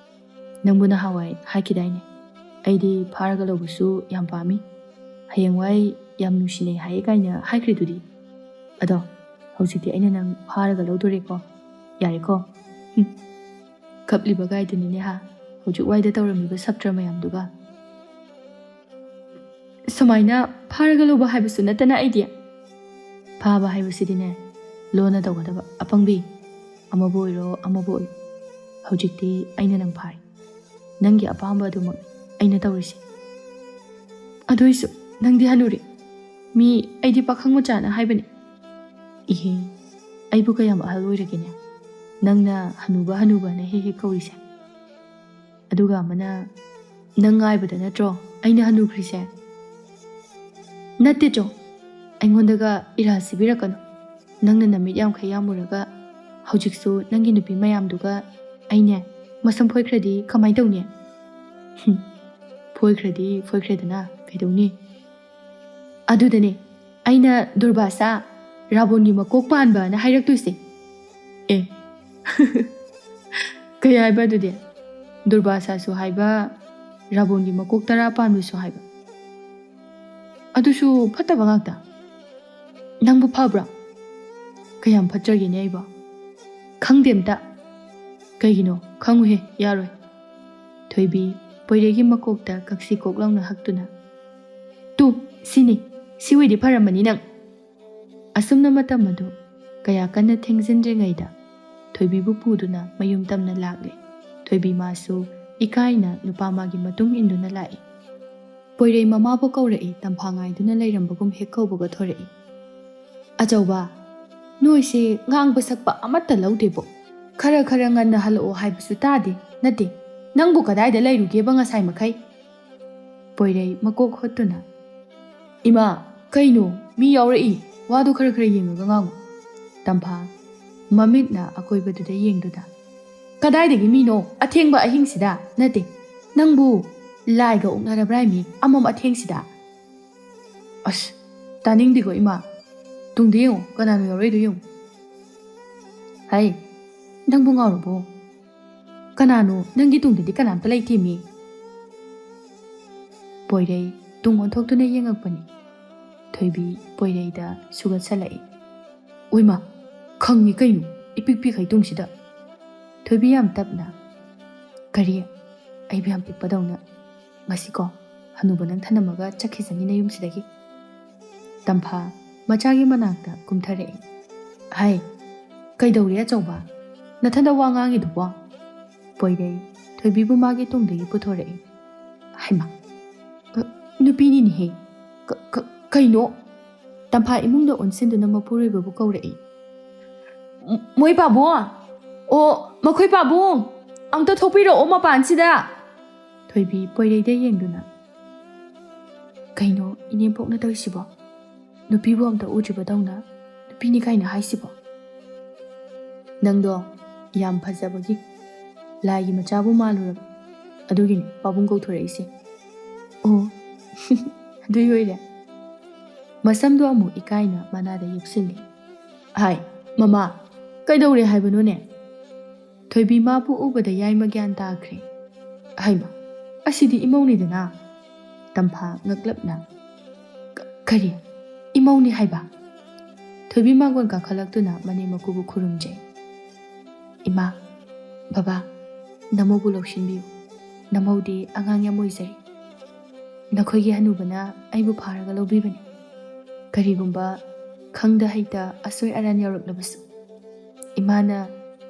ꯅꯪꯕꯨ ꯅꯍꯥꯟꯋꯥꯏ ꯍꯥꯏꯈꯤꯗꯥꯏꯅꯦ ꯑꯩꯗꯤ ꯐꯥꯔꯒ ꯂꯧꯕꯁꯨ ꯌꯥꯝ ꯄꯥꯝꯃꯤ ꯍꯌꯦꯡꯋꯥꯏ ꯌꯥꯝ ꯅꯨꯡꯁꯤꯅꯩ ꯍꯥꯏꯌꯦ ꯀꯥꯏꯅ ꯍꯥꯏꯈ꯭ꯔꯤꯗꯨꯗꯤ ꯑꯗꯣ ꯍꯧꯖꯤꯛꯇꯤ ꯑꯩꯅ ꯅꯪ ꯐꯥꯔꯒ ꯂꯧꯗꯣꯔꯦꯀꯣ ꯌꯥꯔꯦꯀꯣ ꯀꯞꯂꯤꯕ ꯒꯥꯏꯗꯨꯅꯤꯅꯦ ꯍꯥ ꯍꯧꯖꯤꯛ ꯋꯥꯏꯗ ꯇꯧꯔꯝꯃꯤꯕ ꯁꯞꯇ꯭ꯔ ꯃꯌꯥꯝꯗꯨꯒ ꯁꯨꯃꯥꯏꯅ ꯐꯥꯔꯒ ꯂꯧꯕ ꯍꯥꯏꯕꯁꯨ ꯅꯠꯇꯅ ꯑꯩꯗꯤ ꯐꯥꯕ ꯍꯥꯏꯕꯁꯤꯗꯤꯅꯦ ꯂꯣꯟꯅ ꯇꯧꯒꯗꯕ ꯑꯄꯪꯕꯤ ꯑꯃꯕꯨ ꯑꯣꯏꯔꯣ ꯑꯃꯕꯨ ꯑꯣꯏꯔꯣ ꯍꯧꯖꯤꯛꯇꯤ ꯑꯩꯅ ꯅꯪ ꯐꯥꯔꯦ ꯅꯪꯒꯤ ꯑꯄꯥꯝꯕ ꯑꯗꯨꯃꯛ ꯑꯩꯅ ꯇꯧꯔꯤꯁꯤ ꯑꯗꯨꯏꯁꯨ ꯅꯪꯗꯤ ꯍꯅꯨꯔꯦ ꯃꯤ ꯑꯩꯗꯤ ꯄꯥꯈꯪ ꯃꯆꯥꯅ ꯍꯥꯏꯕꯅꯤ ꯏꯍꯦ ꯑꯩꯕꯨ ꯀꯌꯥꯝ ꯑꯍꯜ ꯑꯣꯏꯔꯒꯦꯅꯦ ꯅꯪꯅ ꯍꯅꯨꯕꯅ ꯍꯦꯛ ꯍꯦꯛ ꯀꯧꯔꯤꯁꯦ ꯑꯗꯨꯒ ꯑꯃꯅ ꯅꯪ ꯉꯥꯏꯕꯗ ꯅꯠꯇ꯭ꯔꯣ ꯑꯩꯅ ꯍꯅꯨꯈ꯭ꯔꯤꯁꯦ ꯅꯠꯇꯦ ꯆꯣ ꯑꯩꯉꯣꯟꯗꯒ ꯏꯔꯥꯜ ꯁꯤꯕꯤꯔꯛꯀꯅꯨ ꯅꯪꯅ ꯅꯃꯤꯠ ꯌꯥꯝꯈꯩ ꯌꯥꯝꯃꯨꯔꯒ ꯍꯧꯖꯤꯛꯁꯨ ꯅꯪꯒꯤ ꯅꯨꯄꯤ ꯃꯌꯥꯝꯗꯨꯒ ꯑꯩꯅꯦ ꯃꯁꯝ ꯐꯣꯏꯈ꯭ꯔꯗꯤ ꯀꯃꯥꯏ ꯇꯧꯅꯤ ꯐꯣꯏꯈ꯭ꯔꯗꯤ ꯐꯣꯏꯈ꯭ꯔꯦꯗꯅ ꯀꯩꯗꯧꯅꯤ ꯑꯗꯨꯗꯅꯦ ꯑꯩꯅ ꯗꯨꯔꯕꯥꯁꯥ ꯔꯥꯕꯣꯟꯒꯤ ꯃꯀꯣꯛ ꯄꯥꯟꯕꯅ ꯍꯥꯏꯔꯛꯇꯣꯏꯁꯦ ꯑꯦ ꯀꯩ ꯍꯥꯏꯕ ꯑꯗꯨꯗꯤ ꯗꯨꯔꯕꯥꯁꯥꯁꯨ ꯍꯥꯏꯕ ꯔꯥꯕꯣꯟꯒꯤ ꯃꯀꯣꯛ 10 ꯄꯥꯟꯕꯁꯨ ꯍꯥꯏꯕ ꯑꯗꯨꯁꯨ ꯐꯠꯇꯕ ꯉꯥꯛꯇ ꯅꯪꯕꯨ ꯐꯕ꯭ꯔꯥ ꯀꯌꯥꯝ ꯐꯠꯇ꯭ꯔꯒꯦꯅꯦ ꯑꯩꯕꯣ ꯈꯪꯗꯦ ꯑꯝꯇ ꯀꯩꯒꯤꯅꯣ ꯈꯪꯉꯨꯍꯦ ꯌꯥꯔꯣꯏ ꯊꯣꯏꯕꯤ ꯄꯣꯏꯔꯩꯒꯤ ꯃꯀꯣꯛꯇ ꯀꯛꯁꯤ ꯀꯣꯛ ꯂꯥꯎꯅ ꯍꯛꯇꯨꯅ ꯇꯨ ꯁꯤꯅꯤ ꯁꯤ ꯑꯣꯏꯗꯤ ꯐꯔꯝꯃꯅꯤ ꯅꯪ ꯑꯁꯨꯝꯅ ꯃꯇꯝ ꯑꯗꯨ ꯀꯌꯥ ꯀꯟꯅ ꯊꯦꯡꯖꯤꯟꯗ꯭ꯔꯤꯉꯩꯗ ꯊꯣꯏꯕꯤꯕꯨ ꯄꯨꯗꯨꯅ ꯃꯌꯨꯝ ꯇꯝꯅ ꯂꯥꯛꯂꯦ ꯊꯣꯏꯕꯤ ꯃꯥꯁꯨ ꯏꯀꯥꯏꯅ ꯅꯨꯄꯥ ꯃꯥꯒꯤ ꯃꯇꯨꯡ ꯏꯟꯗꯨꯅ ꯂꯥꯛꯏ ꯄꯣꯏꯔꯩ ꯃꯃꯥꯕꯨ ꯀꯧꯔꯛꯏ ꯇꯝꯐꯥ ꯉꯥꯏꯗꯨꯅ ꯂꯩꯔꯝꯕꯒꯨꯝ ꯍꯦꯛ ꯀꯧꯕꯒ ꯊꯣꯔꯛꯏ ꯑꯆꯧꯕ ꯅꯣꯏꯁꯦ ꯉꯥꯡꯕ ꯁꯛꯄ ꯑꯃꯠꯇ ꯂꯧꯗꯦꯕꯣ ꯈꯔ ꯉꯟꯅ ꯍꯜꯂꯛꯑꯣ ꯍꯥꯏꯕꯁꯨ ꯇꯥꯗꯦ ꯅꯠꯇꯦ ꯅꯪꯕꯨ ꯀꯗꯥꯏꯗ ꯂꯩꯔꯨꯒꯦꯕ ꯉꯁꯥꯏ ꯃꯈꯩ ꯄꯣꯏꯔꯩ ꯃꯀꯣꯛ ꯍꯣꯠꯇꯨꯅ ꯏꯃꯥ ꯀꯩꯅꯣ ꯃꯤ ꯌꯥꯎꯔꯛꯏ ꯋꯥꯗꯨ ꯈꯔ ꯌꯦꯡꯉꯒ ꯉꯥꯡꯉꯨ ꯇꯝꯐꯥ ꯃꯃꯤꯠꯅ ꯑꯀꯣꯏꯕꯗꯨꯗ ꯌꯦꯡꯗꯨꯅ ꯀꯗꯥꯏꯗꯒꯤ ꯃꯤꯅೋ ꯑꯊꯦꯡꯕ ꯑꯍꯤꯡꯁꯤꯗ ꯅꯠꯇꯦ ꯅꯪꯕꯨ ꯂꯥꯏꯒ ꯑꯣꯛꯅꯔꯕ꯭ꯔꯥ ꯃꯤ ꯑꯃꯝ ꯑꯊꯦꯡꯁꯤꯗ ꯑꯁ ꯇꯥꯅꯤꯡꯗꯦꯀꯣ ꯏꯃꯥ ꯇꯨꯡꯗ ꯌꯦꯡꯉꯨ ꯀꯅꯥꯅꯣ ꯌꯥꯎꯔꯛꯏꯗꯣ ꯌꯦꯡꯉꯨ ꯍꯩ ꯅꯪꯕꯨ ꯉꯥꯎꯔꯕꯣ ꯀꯅꯥꯅꯣ ꯅꯪꯒꯤ ꯇꯨꯡꯗꯗꯤ ꯀꯅꯥꯝꯇ ꯂꯩꯇꯦ ꯃꯤ ꯄꯣꯏꯔꯩ ꯇꯨꯡ ꯑꯣꯟꯊꯣꯛꯇꯨꯅ ꯌꯦꯡꯉꯛꯄꯅꯤ ꯊꯣꯏꯕꯤ ꯄꯣꯏꯔꯩꯗ ꯁꯨꯒꯠꯁꯜꯂꯛꯏ ꯑꯣꯏꯃꯥ ꯈꯪꯉꯤ ꯀꯩꯅꯣ ꯏꯄꯤꯛ ꯄꯤꯛꯈꯩ ꯇꯨꯡꯁꯤꯗ ꯊꯣꯏꯕꯤ ꯌꯥꯝ ꯇꯞꯅ ꯀꯔꯤ ꯑꯩꯕꯨ ꯌꯥꯝ ꯄꯤꯛꯄꯗꯧꯅ ꯉꯁꯤꯀꯣ ꯍꯅꯨꯕ ꯅꯪ ꯊꯅꯝꯃꯒ ꯆꯠꯈꯤꯁꯅꯤ ꯅꯌꯨꯝꯁꯤꯗꯒꯤ ꯇꯝꯐꯥ ꯃꯆꯥꯒꯤ ꯃꯅꯥꯛꯇ ꯀꯨꯝꯊꯔꯛꯏ ꯍꯥꯏ ꯀꯩꯗꯧꯔꯦ ꯑꯆꯧꯕ ꯅꯊꯟꯗ ꯋꯥ ꯉꯥꯡꯉꯤꯗꯨꯕꯣ ꯄꯣꯏꯔꯩ ꯊꯣꯏꯕꯤꯕꯨ ꯃꯥꯒꯤ ꯇꯨꯡꯗꯒꯤ ꯄꯨꯊꯣꯔꯛꯏ ꯍꯩꯃꯥ ꯅꯨꯄꯤꯅꯤꯅꯦꯍꯦ ꯀꯩꯅꯣ ꯇꯝꯐꯥ ꯏꯃꯨꯡꯗ ꯑꯣꯟꯁꯤꯟꯗꯨꯅ ꯃꯄꯨꯔꯣꯏꯕꯕꯨ ꯀꯧꯔꯛꯏ ꯃꯣꯏ ꯄꯥꯕꯨꯡ ꯑꯣ ꯃꯈꯣꯏ ꯄꯥꯕꯨꯡ ꯑꯝꯇ ꯊꯣꯛꯄꯤꯔꯛꯑꯣ ꯃꯄꯥꯟꯁꯤꯗ ꯊꯣꯏꯕꯤ ꯄꯣꯏꯔꯩꯗ ꯌꯦꯡꯗꯨꯅ ꯀꯩꯅꯣ ꯏꯅꯦꯝꯄꯣꯛꯅ ꯇꯧꯔꯤꯁꯤꯕꯣ ꯅꯨꯄꯤꯕꯨ ꯑꯝꯇ ꯎꯗ꯭ꯔꯤꯕꯗꯧꯅ ꯅꯨꯄꯤꯅꯤ ꯀꯥꯏꯅ ꯍꯥꯏꯁꯤꯕꯣ ꯅꯪꯗꯣ ꯌꯥꯝ ꯐꯖꯕꯒꯤ ꯂꯥꯏꯒꯤ ꯃꯆꯥꯕꯨ ꯃꯥꯜꯂꯨꯔꯕ ꯑꯗꯨꯒꯤꯅꯤ ꯄꯥꯕꯨꯡ ꯀꯧꯊꯣꯔꯛꯏꯁꯦ ꯑꯣ ꯑꯗꯨꯏ ꯑꯣꯏꯔꯦ ꯃꯁꯝꯗꯣ ꯑꯃꯨꯛ ꯏꯀꯥꯏꯅ ꯃꯅꯥꯗ ꯌꯦꯞꯁꯤꯜꯂꯤ ꯍꯥꯏ ꯃꯃꯥ ꯀꯩꯗꯧꯔꯦ ꯍꯥꯏꯕꯅꯣꯅꯦ ꯊꯣꯏꯕꯤ ꯃꯥꯕꯨ ꯎꯕꯗ ꯌꯥꯏꯃ ꯒ꯭ꯌꯥꯟ ꯇꯥꯈ꯭ꯔꯦ ꯍꯩꯃ ꯑꯁꯤꯗꯤ ꯏꯃꯧꯅꯤꯗꯅ ꯇꯝꯐꯥ ꯉꯛꯂꯞꯅ ꯀꯔꯤ ꯏꯃꯧꯅꯤ ꯍꯥꯏꯕ ꯊꯣꯏꯕꯤ ꯃꯥꯡꯒꯣꯟ ꯀꯥꯈꯠꯂꯛꯇꯨꯅ ꯃꯅꯦꯝ ꯃꯀꯨꯕꯨ ꯈꯨꯔꯨꯝꯖꯩ ꯏꯃꯥ ꯕꯕꯥ ꯅꯃꯧꯕꯨ ꯂꯧꯁꯤꯟꯕꯤꯌꯨ ꯅꯃꯧꯗꯤ ꯑꯉꯥꯡ ꯌꯥꯝ ꯑꯣꯏꯖꯩ ꯅꯈꯣꯏꯒꯤ ꯍꯅꯨꯕꯅ ꯑꯩꯕꯨ ꯐꯥꯔꯒ ꯂꯧꯕꯤꯕꯅꯤ ꯀꯔꯤꯒꯨꯝꯕ ꯈꯪꯗ ꯍꯩꯇ ꯑꯁꯣꯏ ꯑꯔꯥꯟ ꯌꯥꯎꯔꯛꯂꯕꯁꯨ ꯏꯃꯥꯅ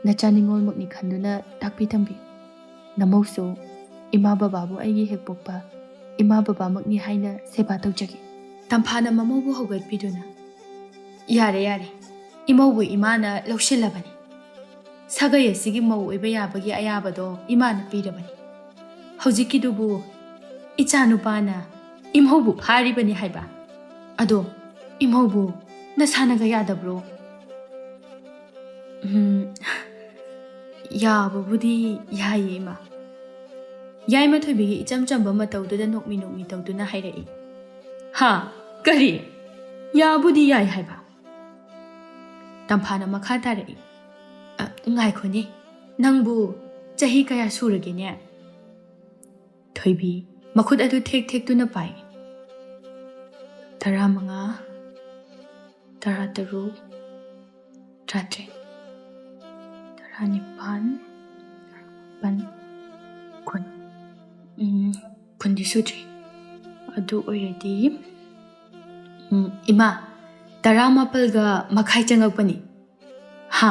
ꯅꯆꯥ ꯅꯤꯉꯣꯜꯃꯛꯅꯤ ꯈꯟꯗꯨꯅ ꯇꯥꯛꯄꯤ ꯇꯝꯕꯤꯌꯨ ꯅꯃꯧꯁꯨ ꯏꯃꯥ ꯕꯕꯥꯕꯨ ꯑꯩꯒꯤ ꯍꯦꯛ ꯄꯣꯛꯄ ꯏꯃꯥ ꯕꯕꯥꯃꯛꯅꯤ ꯍꯥꯏꯅ ꯁꯦꯕꯥ ꯇꯧꯖꯒꯦ ꯇꯝꯐꯥꯅ ꯃꯃꯧꯕꯨ ꯍꯧꯒꯠꯄꯤꯗꯨꯅ ꯌꯥꯔꯦ ꯌꯥꯔꯦ ꯏꯃꯧꯕꯨ ꯏꯃꯥꯅ ꯂꯧꯁꯤꯜꯂꯕꯅꯤ ꯁꯥꯒꯩ ꯑꯁꯤꯒꯤ ꯃꯧ ꯑꯣꯏꯕ ꯌꯥꯕꯒꯤ ꯑꯌꯥꯕꯗꯣ ꯏꯃꯥꯅ ꯄꯤꯔꯕꯅꯤ ꯍꯧꯖꯤꯛꯀꯤꯗꯨꯕꯨ ꯏꯆꯥ ꯅꯨꯄꯥꯅ ꯏꯃꯧꯕꯨ ꯐꯥꯔꯤꯕꯅꯤ ꯍꯥꯏꯕ ꯑꯗꯣ ꯏꯃꯧꯕꯨ ꯅꯁꯥꯅꯒ ꯌꯥꯗꯕ꯭ꯔꯣ ꯌꯥꯕꯕꯨꯗꯤ ꯌꯥꯏꯌꯦ ꯏꯃꯥ ꯌꯥꯏꯃ ꯊꯣꯏꯕꯤꯒꯤ ꯏꯆꯝ ꯆꯝꯕ ꯃꯇꯧꯗꯨꯗ ꯅꯣꯛꯃꯤ ꯅꯣꯛꯃꯤ ꯇꯧꯗꯨꯅ ꯍꯥꯏꯔꯛꯏ ꯍꯥ ꯀꯔꯤ ꯌꯥꯕꯨꯗꯤ ꯌꯥꯏ ꯍꯥꯏꯕ ꯇꯝꯐꯥꯅ ꯃꯈꯥ ꯇꯥꯔꯛꯏ ꯉꯥꯏꯈꯣꯅꯦ ꯅꯪꯕꯨ ꯆꯍꯤ ꯀꯌꯥ ꯁꯨꯔꯒꯦꯅꯦ ꯊꯣꯏꯕꯤ ꯃꯈꯨꯠ ꯑꯗꯨ ꯊꯦꯛ ꯊꯦꯛꯇꯨꯅ ꯄꯥꯏ 15 16 17 19 10 ꯁꯨꯗ꯭ꯔꯤ ꯑꯗꯨ ꯑꯣꯏꯔꯗꯤ ꯏꯃꯥ 19ꯒ ꯃꯈꯥꯏ ꯆꯪꯉꯛꯄꯅꯤ ꯍꯥ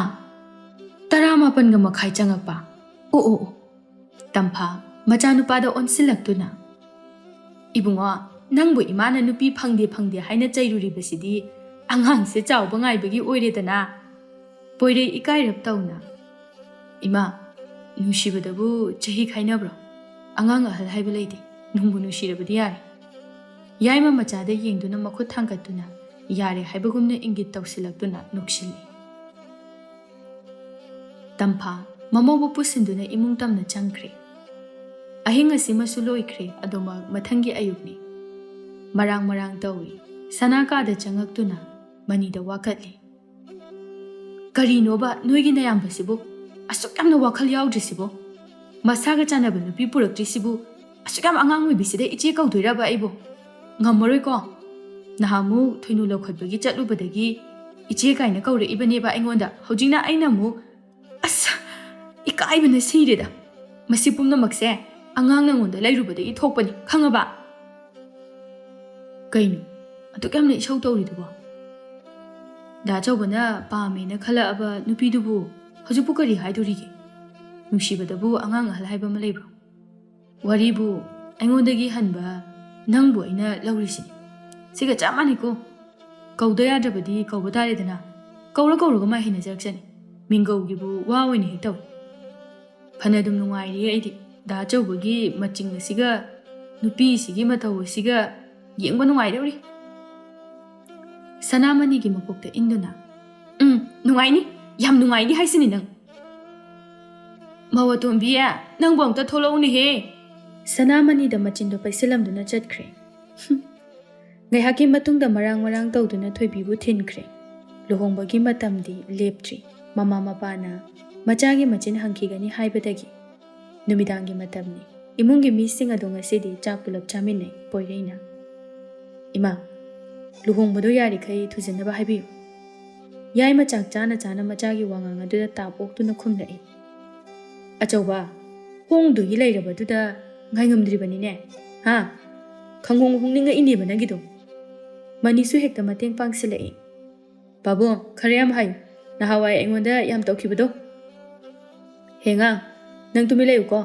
19ꯒ ꯃꯈꯥꯏ ꯆꯪꯉꯛꯄ ꯑꯣ ꯇꯝꯐꯥ ꯃꯆꯥꯅꯨꯄꯥꯗ ꯑꯣꯟꯁꯤꯜꯂꯛꯇꯨꯅ ꯏꯕꯨꯡꯉꯣ ꯅꯪꯕꯨ ꯏꯃꯥꯅ ꯅꯨꯄꯤ ꯐꯪꯗꯦ ꯐꯪꯗꯦ ꯍꯥꯏꯅ ꯆꯩꯔꯨꯔꯤꯕꯁꯤꯗꯤ ꯑꯉꯥꯡꯁꯦ ꯆꯥꯎꯕ ꯉꯥꯏꯕꯒꯤ ꯑꯣꯏꯔꯦꯗꯅ ꯄꯣꯏꯔꯩ ꯏꯀꯥꯏꯔꯞ ꯇꯧꯅ ꯏꯃꯥ ꯅꯨꯡꯁꯤꯕꯗꯕꯨ ꯆꯍꯤ ꯈꯥꯏꯅꯕ꯭ꯔꯣ ꯑꯉꯥꯡ ꯑꯍꯜ ꯍꯥꯏꯕ ꯂꯩꯇꯦ ꯅꯨꯡꯕꯨ ꯅꯨꯡꯁꯤꯔꯕꯗꯤ ꯌꯥꯔꯦ ꯌꯥꯏꯃ ꯃꯆꯥꯗ ꯌꯦꯡꯗꯨꯅ ꯃꯈꯨꯠ ꯊꯥꯡꯒꯠꯇꯨꯅ ꯌꯥꯔꯦ ꯍꯥꯏꯕꯒꯨꯝꯅ ꯏꯪꯒꯤꯠ ꯇꯧꯁꯤꯜꯂꯛꯇꯨꯅ ꯅꯣꯛꯁꯤꯜꯂꯤ ꯇꯝꯐꯥ ꯃꯃꯧꯕꯨ ꯄꯨꯁꯤꯟꯗꯨꯅ ꯏꯃꯨꯡ ꯇꯝꯅ ꯆꯪꯈ꯭ꯔꯦ ꯑꯍꯤꯡ ꯑꯁꯤꯃꯁꯨ ꯂꯣꯏꯈ꯭ꯔꯦ ꯑꯗꯨꯃꯛ ꯃꯊꯪꯒꯤ ꯑꯌꯨꯛꯅꯤ ꯃꯔꯥꯡ ꯃꯔꯥꯡ ꯇꯧꯏ ꯁꯅꯥꯀꯥꯗ ꯆꯪꯉꯛꯇꯨꯅ ꯃꯅꯤꯗ ꯋꯥꯀꯠꯂꯤ ꯀꯔꯤꯅꯣꯕ ꯅꯣꯏꯒꯤ ꯅꯌꯥꯝꯕꯁꯤꯕꯨ ꯑꯁꯨꯛ ꯌꯥꯝꯅ ꯋꯥꯈꯜ ꯌꯥꯎꯗ꯭ꯔꯤꯁꯤꯕꯨ ꯃꯁꯥꯒ ꯆꯥꯟꯅꯕ ꯅꯨꯄꯤ ꯄꯨꯔꯛꯇ꯭ꯔꯤꯁꯤꯕꯨ ꯑꯁꯨꯛ ꯌꯥꯝ ꯑꯉꯥꯡ ꯑꯣꯏꯕꯤꯁꯤꯗ ꯏꯆꯦ ꯀꯧꯗꯣꯏꯔꯕ ꯑꯩꯕꯨ ꯉꯝꯃꯔꯣꯏꯀꯣ ꯅꯍꯥꯟꯃꯨꯛ ꯊꯣꯏꯅꯨ ꯂꯧꯈꯠꯄꯒꯤ ꯆꯠꯂꯨꯕꯗꯒꯤ ꯏꯆꯦ ꯀꯥꯏꯅ ꯀꯧꯔꯛꯏꯕꯅꯦꯕ ꯑꯩꯉꯣꯟꯗ ꯍꯧꯖꯤꯛꯅ ꯑꯩꯅ ꯑꯃꯨꯛ ꯑꯁ ꯏꯀꯥꯏꯕꯅ ꯁꯤꯔꯦꯗ ꯃꯁꯤ ꯄꯨꯝꯅꯃꯛꯁꯦ ꯑꯉꯥꯡ ꯅꯉꯣꯟꯗ ꯂꯩꯔꯨꯕꯗꯒꯤ ꯊꯣꯛꯄꯅꯤ ꯈꯪꯉꯕ ꯀꯩꯅꯣ ꯑꯗꯨꯛ ꯌꯥꯝꯅ ꯏꯁꯧ ꯇꯧꯔꯤꯗꯨꯕꯣ ꯗꯥꯆꯧꯕꯅ ꯄꯥꯝꯃꯦꯅ ꯈꯜꯂꯛꯑꯕ ꯅꯨꯄꯤꯗꯨꯕꯨ ꯍꯧꯖꯤꯛꯄꯨ ꯀꯔꯤ ꯍꯥꯏꯗꯣꯔꯤꯒꯦ ꯅꯨꯡꯁꯤꯕꯗꯕꯨ ꯑꯉꯥꯡ ꯑꯍꯜ ꯍꯥꯏꯕ ꯑꯃ ꯂꯩꯕ꯭ꯔꯣ ꯋꯥꯔꯤꯕꯨ ꯑꯩꯉꯣꯟꯗꯒꯤ ꯍꯟꯕ ꯅꯪꯕꯨ ꯑꯩꯅ ꯂꯧꯔꯤꯁꯤꯅꯤ ꯁꯤꯒ ꯆꯞ ꯃꯥꯟꯅꯩꯀꯣ ꯀꯧꯗ ꯌꯥꯗ꯭ꯔꯕꯗꯤ ꯀꯧꯕ ꯇꯥꯔꯦꯗꯅ ꯀꯧꯔꯒ ꯃꯥꯏ ꯍꯩꯅꯖꯔꯛꯆꯅꯤ ꯃꯤꯡꯒꯧꯒꯤꯕꯨ ꯋꯥ ꯑꯣꯏꯅ ꯍꯦꯛ ꯇꯧꯏ ꯐꯅ ꯑꯗꯨꯝ ꯅꯨꯡꯉꯥꯏꯔꯤꯌꯦ ꯑꯩꯗꯤ ꯗꯥꯆꯧꯕꯒꯤ ꯃꯆꯤꯡ ꯑꯁꯤꯒ ꯅꯨꯄꯤꯁꯤꯒꯤ ꯃꯇꯧ ꯑꯁꯤꯒ ꯌꯦꯡꯕ ꯅꯨꯡꯉꯥꯏꯗꯧꯔꯤ ꯁꯅꯥꯃꯅꯤꯒꯤ ꯃꯀꯣꯛꯇ ꯏꯟꯗꯨꯅ ꯅꯨꯡꯉꯥꯏꯅꯤ ꯌꯥꯝ ꯅꯨꯡꯉꯥꯏꯅꯤ ꯍꯥꯏꯁꯤꯅꯤ ꯅꯪ ꯃꯧ ꯑꯇꯣꯝꯕꯤ ꯅꯪꯕꯨ ꯑꯝꯇ ꯊꯣꯛꯂꯛꯎꯅꯦꯍꯦ ꯁꯅꯥꯃꯅꯤꯗ ꯃꯆꯤꯟꯗꯣ ꯄꯩꯁꯤꯜꯂꯝꯗꯨꯅ ꯆꯠꯈ꯭ꯔꯦ ꯉꯥꯏꯍꯥꯛꯀꯤ ꯃꯇꯨꯡꯗ ꯃꯔꯥꯡ ꯃꯔꯥꯡ ꯇꯧꯗꯨꯅ ꯊꯣꯏꯕꯤꯕꯨ ꯊꯤꯟꯈ꯭ꯔꯦ ꯂꯨꯍꯣꯡꯕꯒꯤ ꯃꯇꯝꯗꯤ ꯂꯦꯞꯇ꯭ꯔꯤ ꯃꯃꯥ ꯃꯄꯥꯅ ꯃꯆꯥꯒꯤ ꯃꯆꯤꯟ ꯍꯪꯈꯤꯒꯅꯤ ꯍꯥꯏꯕꯗꯒꯤ ꯅꯨꯃꯤꯗꯥꯡꯒꯤ ꯃꯇꯝꯅꯤ ꯏꯃꯨꯡꯒꯤ ꯃꯤꯁꯤꯡ ꯑꯗꯣ ꯉꯁꯤꯗꯤ ꯆꯥꯛ ꯄꯨꯂꯞ ꯆꯥꯃꯤꯟꯅꯩ ꯄꯣꯏꯔꯩꯅ ꯏꯃꯥ ꯂꯨꯍꯣꯡꯕꯗꯣ ꯌꯥꯔꯤꯈꯩ ꯊꯨꯖꯟꯅꯕ ꯍꯥꯏꯕꯤꯌꯨ ꯌꯥꯏꯃ ꯆꯥꯛ ꯆꯥꯅ ꯆꯥꯅ ꯃꯆꯥꯒꯤ ꯋꯥꯉꯥꯡ ꯑꯗꯨꯗ ꯇꯥꯞ ꯑꯣꯛꯇꯨꯅ ꯈꯨꯝꯂꯛꯏ ꯑꯆꯧꯕ ꯍꯣꯡꯗꯨꯒꯤ ꯂꯩꯔꯕꯗꯨꯗ ꯉꯥꯏꯉꯝꯗ꯭ꯔꯤꯕꯅꯤꯅꯦ ꯍꯥ ꯈꯪꯍꯣꯡ ꯍꯣꯡꯅꯤꯡꯉꯛꯏꯅꯦꯕ ꯅꯪꯒꯤꯗꯣ ꯃꯅꯤꯁꯨ ꯍꯦꯛꯇ ꯃꯇꯦꯡ ꯄꯥꯡꯁꯤꯜꯂꯛꯏ ꯄꯥꯕꯨꯡ ꯈꯔ ꯌꯥꯝ ꯍꯥꯏꯌꯨ ꯅꯍꯥꯟꯋꯥꯏ ꯑꯩꯉꯣꯟꯗ ꯌꯥꯝ ꯇꯧꯈꯤꯕꯗꯣ ꯍꯦꯡꯉꯥ ꯅꯪ ꯇꯨꯃꯤꯟ ꯂꯩꯌꯨꯀꯣ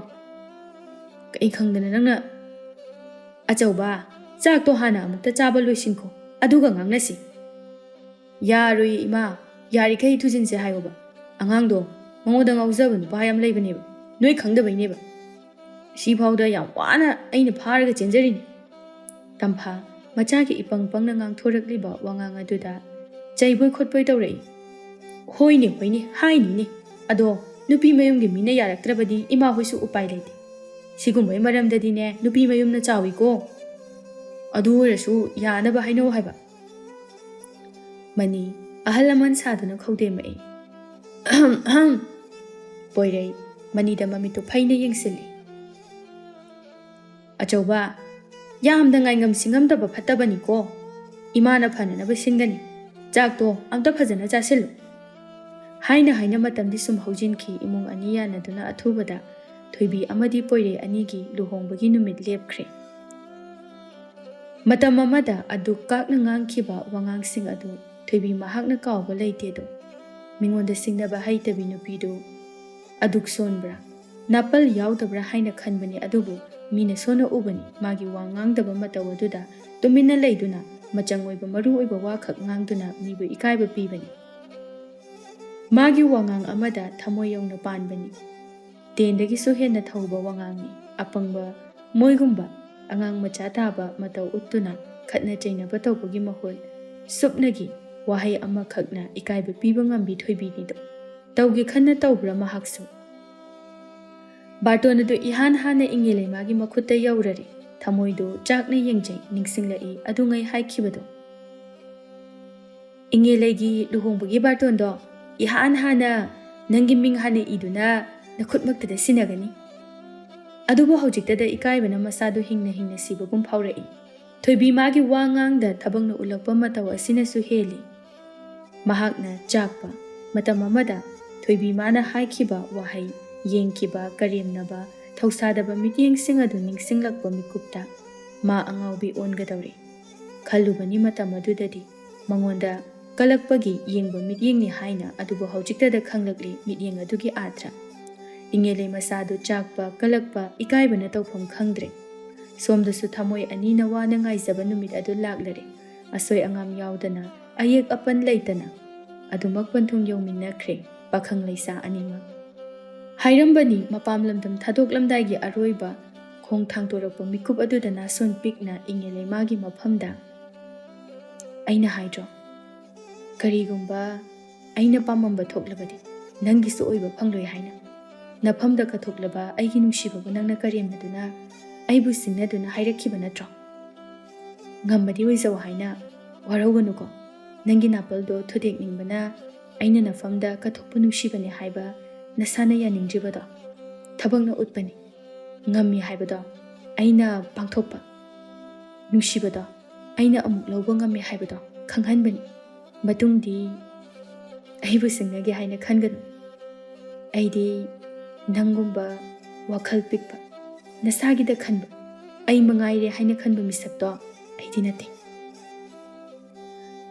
ꯀꯩ ꯈꯪꯗꯅ ꯅꯪꯅ ꯑꯆꯧꯕ ꯆꯥꯛꯇꯣ ꯍꯥꯟꯅ ꯑꯃꯨꯛꯇ ꯆꯥꯕ ꯂꯣꯏꯁꯤꯟꯈꯣ ꯑꯗꯨꯒ ꯉꯥꯡꯅꯁꯤ ꯌꯥꯔꯣꯏ ꯏꯃꯥ ꯌꯥꯔꯤꯈꯩ ꯊꯨꯖꯤꯟꯁꯦ ꯍꯥꯏꯌꯣꯕ ꯑꯉꯥꯡꯗꯣ ꯃꯉꯣꯟꯗ ꯉꯥꯎꯖꯕ ꯅꯨꯄꯥ ꯌꯥꯝ ꯂꯩꯕꯅꯦꯕ ꯅꯣꯏ ꯈꯪꯗꯕꯩꯅꯦꯕ ꯁꯤꯐꯥꯎꯗ ꯌꯥꯝ ꯋꯥꯅ ꯑꯩꯅ ꯐꯥꯔꯒ ꯆꯦꯟꯖꯔꯤꯅꯤ ꯇꯝꯐꯥ ꯃꯆꯥꯒꯤ ꯏꯄꯪ ꯄꯪꯅ ꯉꯥꯡꯊꯣꯔꯛꯂꯤꯕ ꯋꯥꯉꯥꯡ ꯑꯗꯨꯗ ꯆꯩꯕꯣꯏ ꯈꯣꯠꯄꯣꯏ ꯇꯧꯔꯛꯏ ꯍꯣꯏꯅꯦ ꯍꯥꯏꯅꯤꯅꯦ Ado nupi mayumgi mina yaraktrabadi ima hoisu upai leite. Sigumbai maramdadine nupi mayumna chawi ko. Adu orasu yanaba haino haiba. Mani ahalaman saduna khaude mai. Poirei manida mamitu phaina yengsili. Achauba yamda ngaingam singam daba phatabani ko. Imana phanana basingani. Jakto amta phajana chasilu. Haina matamdi sum haujinki imung ani yanaduna athubada thoibi amadi poire anigi luhongbagi numit lepkhre. Matam amada adu kakna ngangkhiba wangangsing adu thoibi mahakna kawba leite do. Mingonda singnaba haitabi nupidu aduk sonbra napal yaudabra haina khanbani adubu mina sona ubani magi wangangdaba mataw aduda tumina leiduna machang oiba maru oiba wakhak ngangduna mibu ikaiba pibani. Magi wangang amada thamoyong na panbani. Tendagi suhen na thauba wangang ni apangba moigumba angang macha taba mataw uttuna khatna chaina batawbagi mahol supnagi wahay ama khakna ikaiba piba ngambi thoibi ni do. Tawgi khanna tawbra mahaksu. Bartona do ihan hana ingile magi makhutta yaurari thamoido chakna yengjai ningsinglai adungai haikhibado. Ingilegi luhongbagi barton do ihan hana nangi ming hana iduna nakhutmaktada sinagani. Adubo haujiktada ikaibana masadu hingna sibagum phaurai. Thoibi magi wangangda thabangna ulakpa mataw asinasu heli. Mahakna chakpa matam amada thoibi mana haikhiba wahay yengkiba karemnaba thausadaba mityengsing adu ningsinglakpa mikupta ma angaubi ongadawri. Khalubani matam adudadi mangonda kalakpagi yengba mityengni haina adubo haujiktada khanglakli mityeng adugi atra. Ingele masadu chakpa kalakpa ikaibana tawpham khangdre. Somdasu thamoi anina wana ngaizaba numit adu laklare. Asoi angam yaudana ayek apan leitana. Adumak panthung yawminakre pakhang leisa anima. Hairambani mapamlamdam thadoklamdaigi aroiba khong thangtorakpa mikup adudana son pikna ingele magi maphamda. Aina haidro. Karigumba aina pamamba thoklabadi nangisu oiba phangloi haina. Nafamda kathoklaba aigi nungsibabu nangna karemnaduna aibu singnaduna hairakhiba natro. Ngambadi oizaw haina warauganuko. Nangi napaldo thudek ningbana aina nafamda kathokpa nungsibane haiba nasana yaningribado. Thabangna utpani. Ngammi haibado aina pangthokpa. Nungsibado aina amuk lawba ngammi haibado khanghanbani. Matungdi aibu singnage haina khanganu. Aidi nangumba wakhal pikpa nasagida khanba ai mangaire haina khanba misakto aidi nate.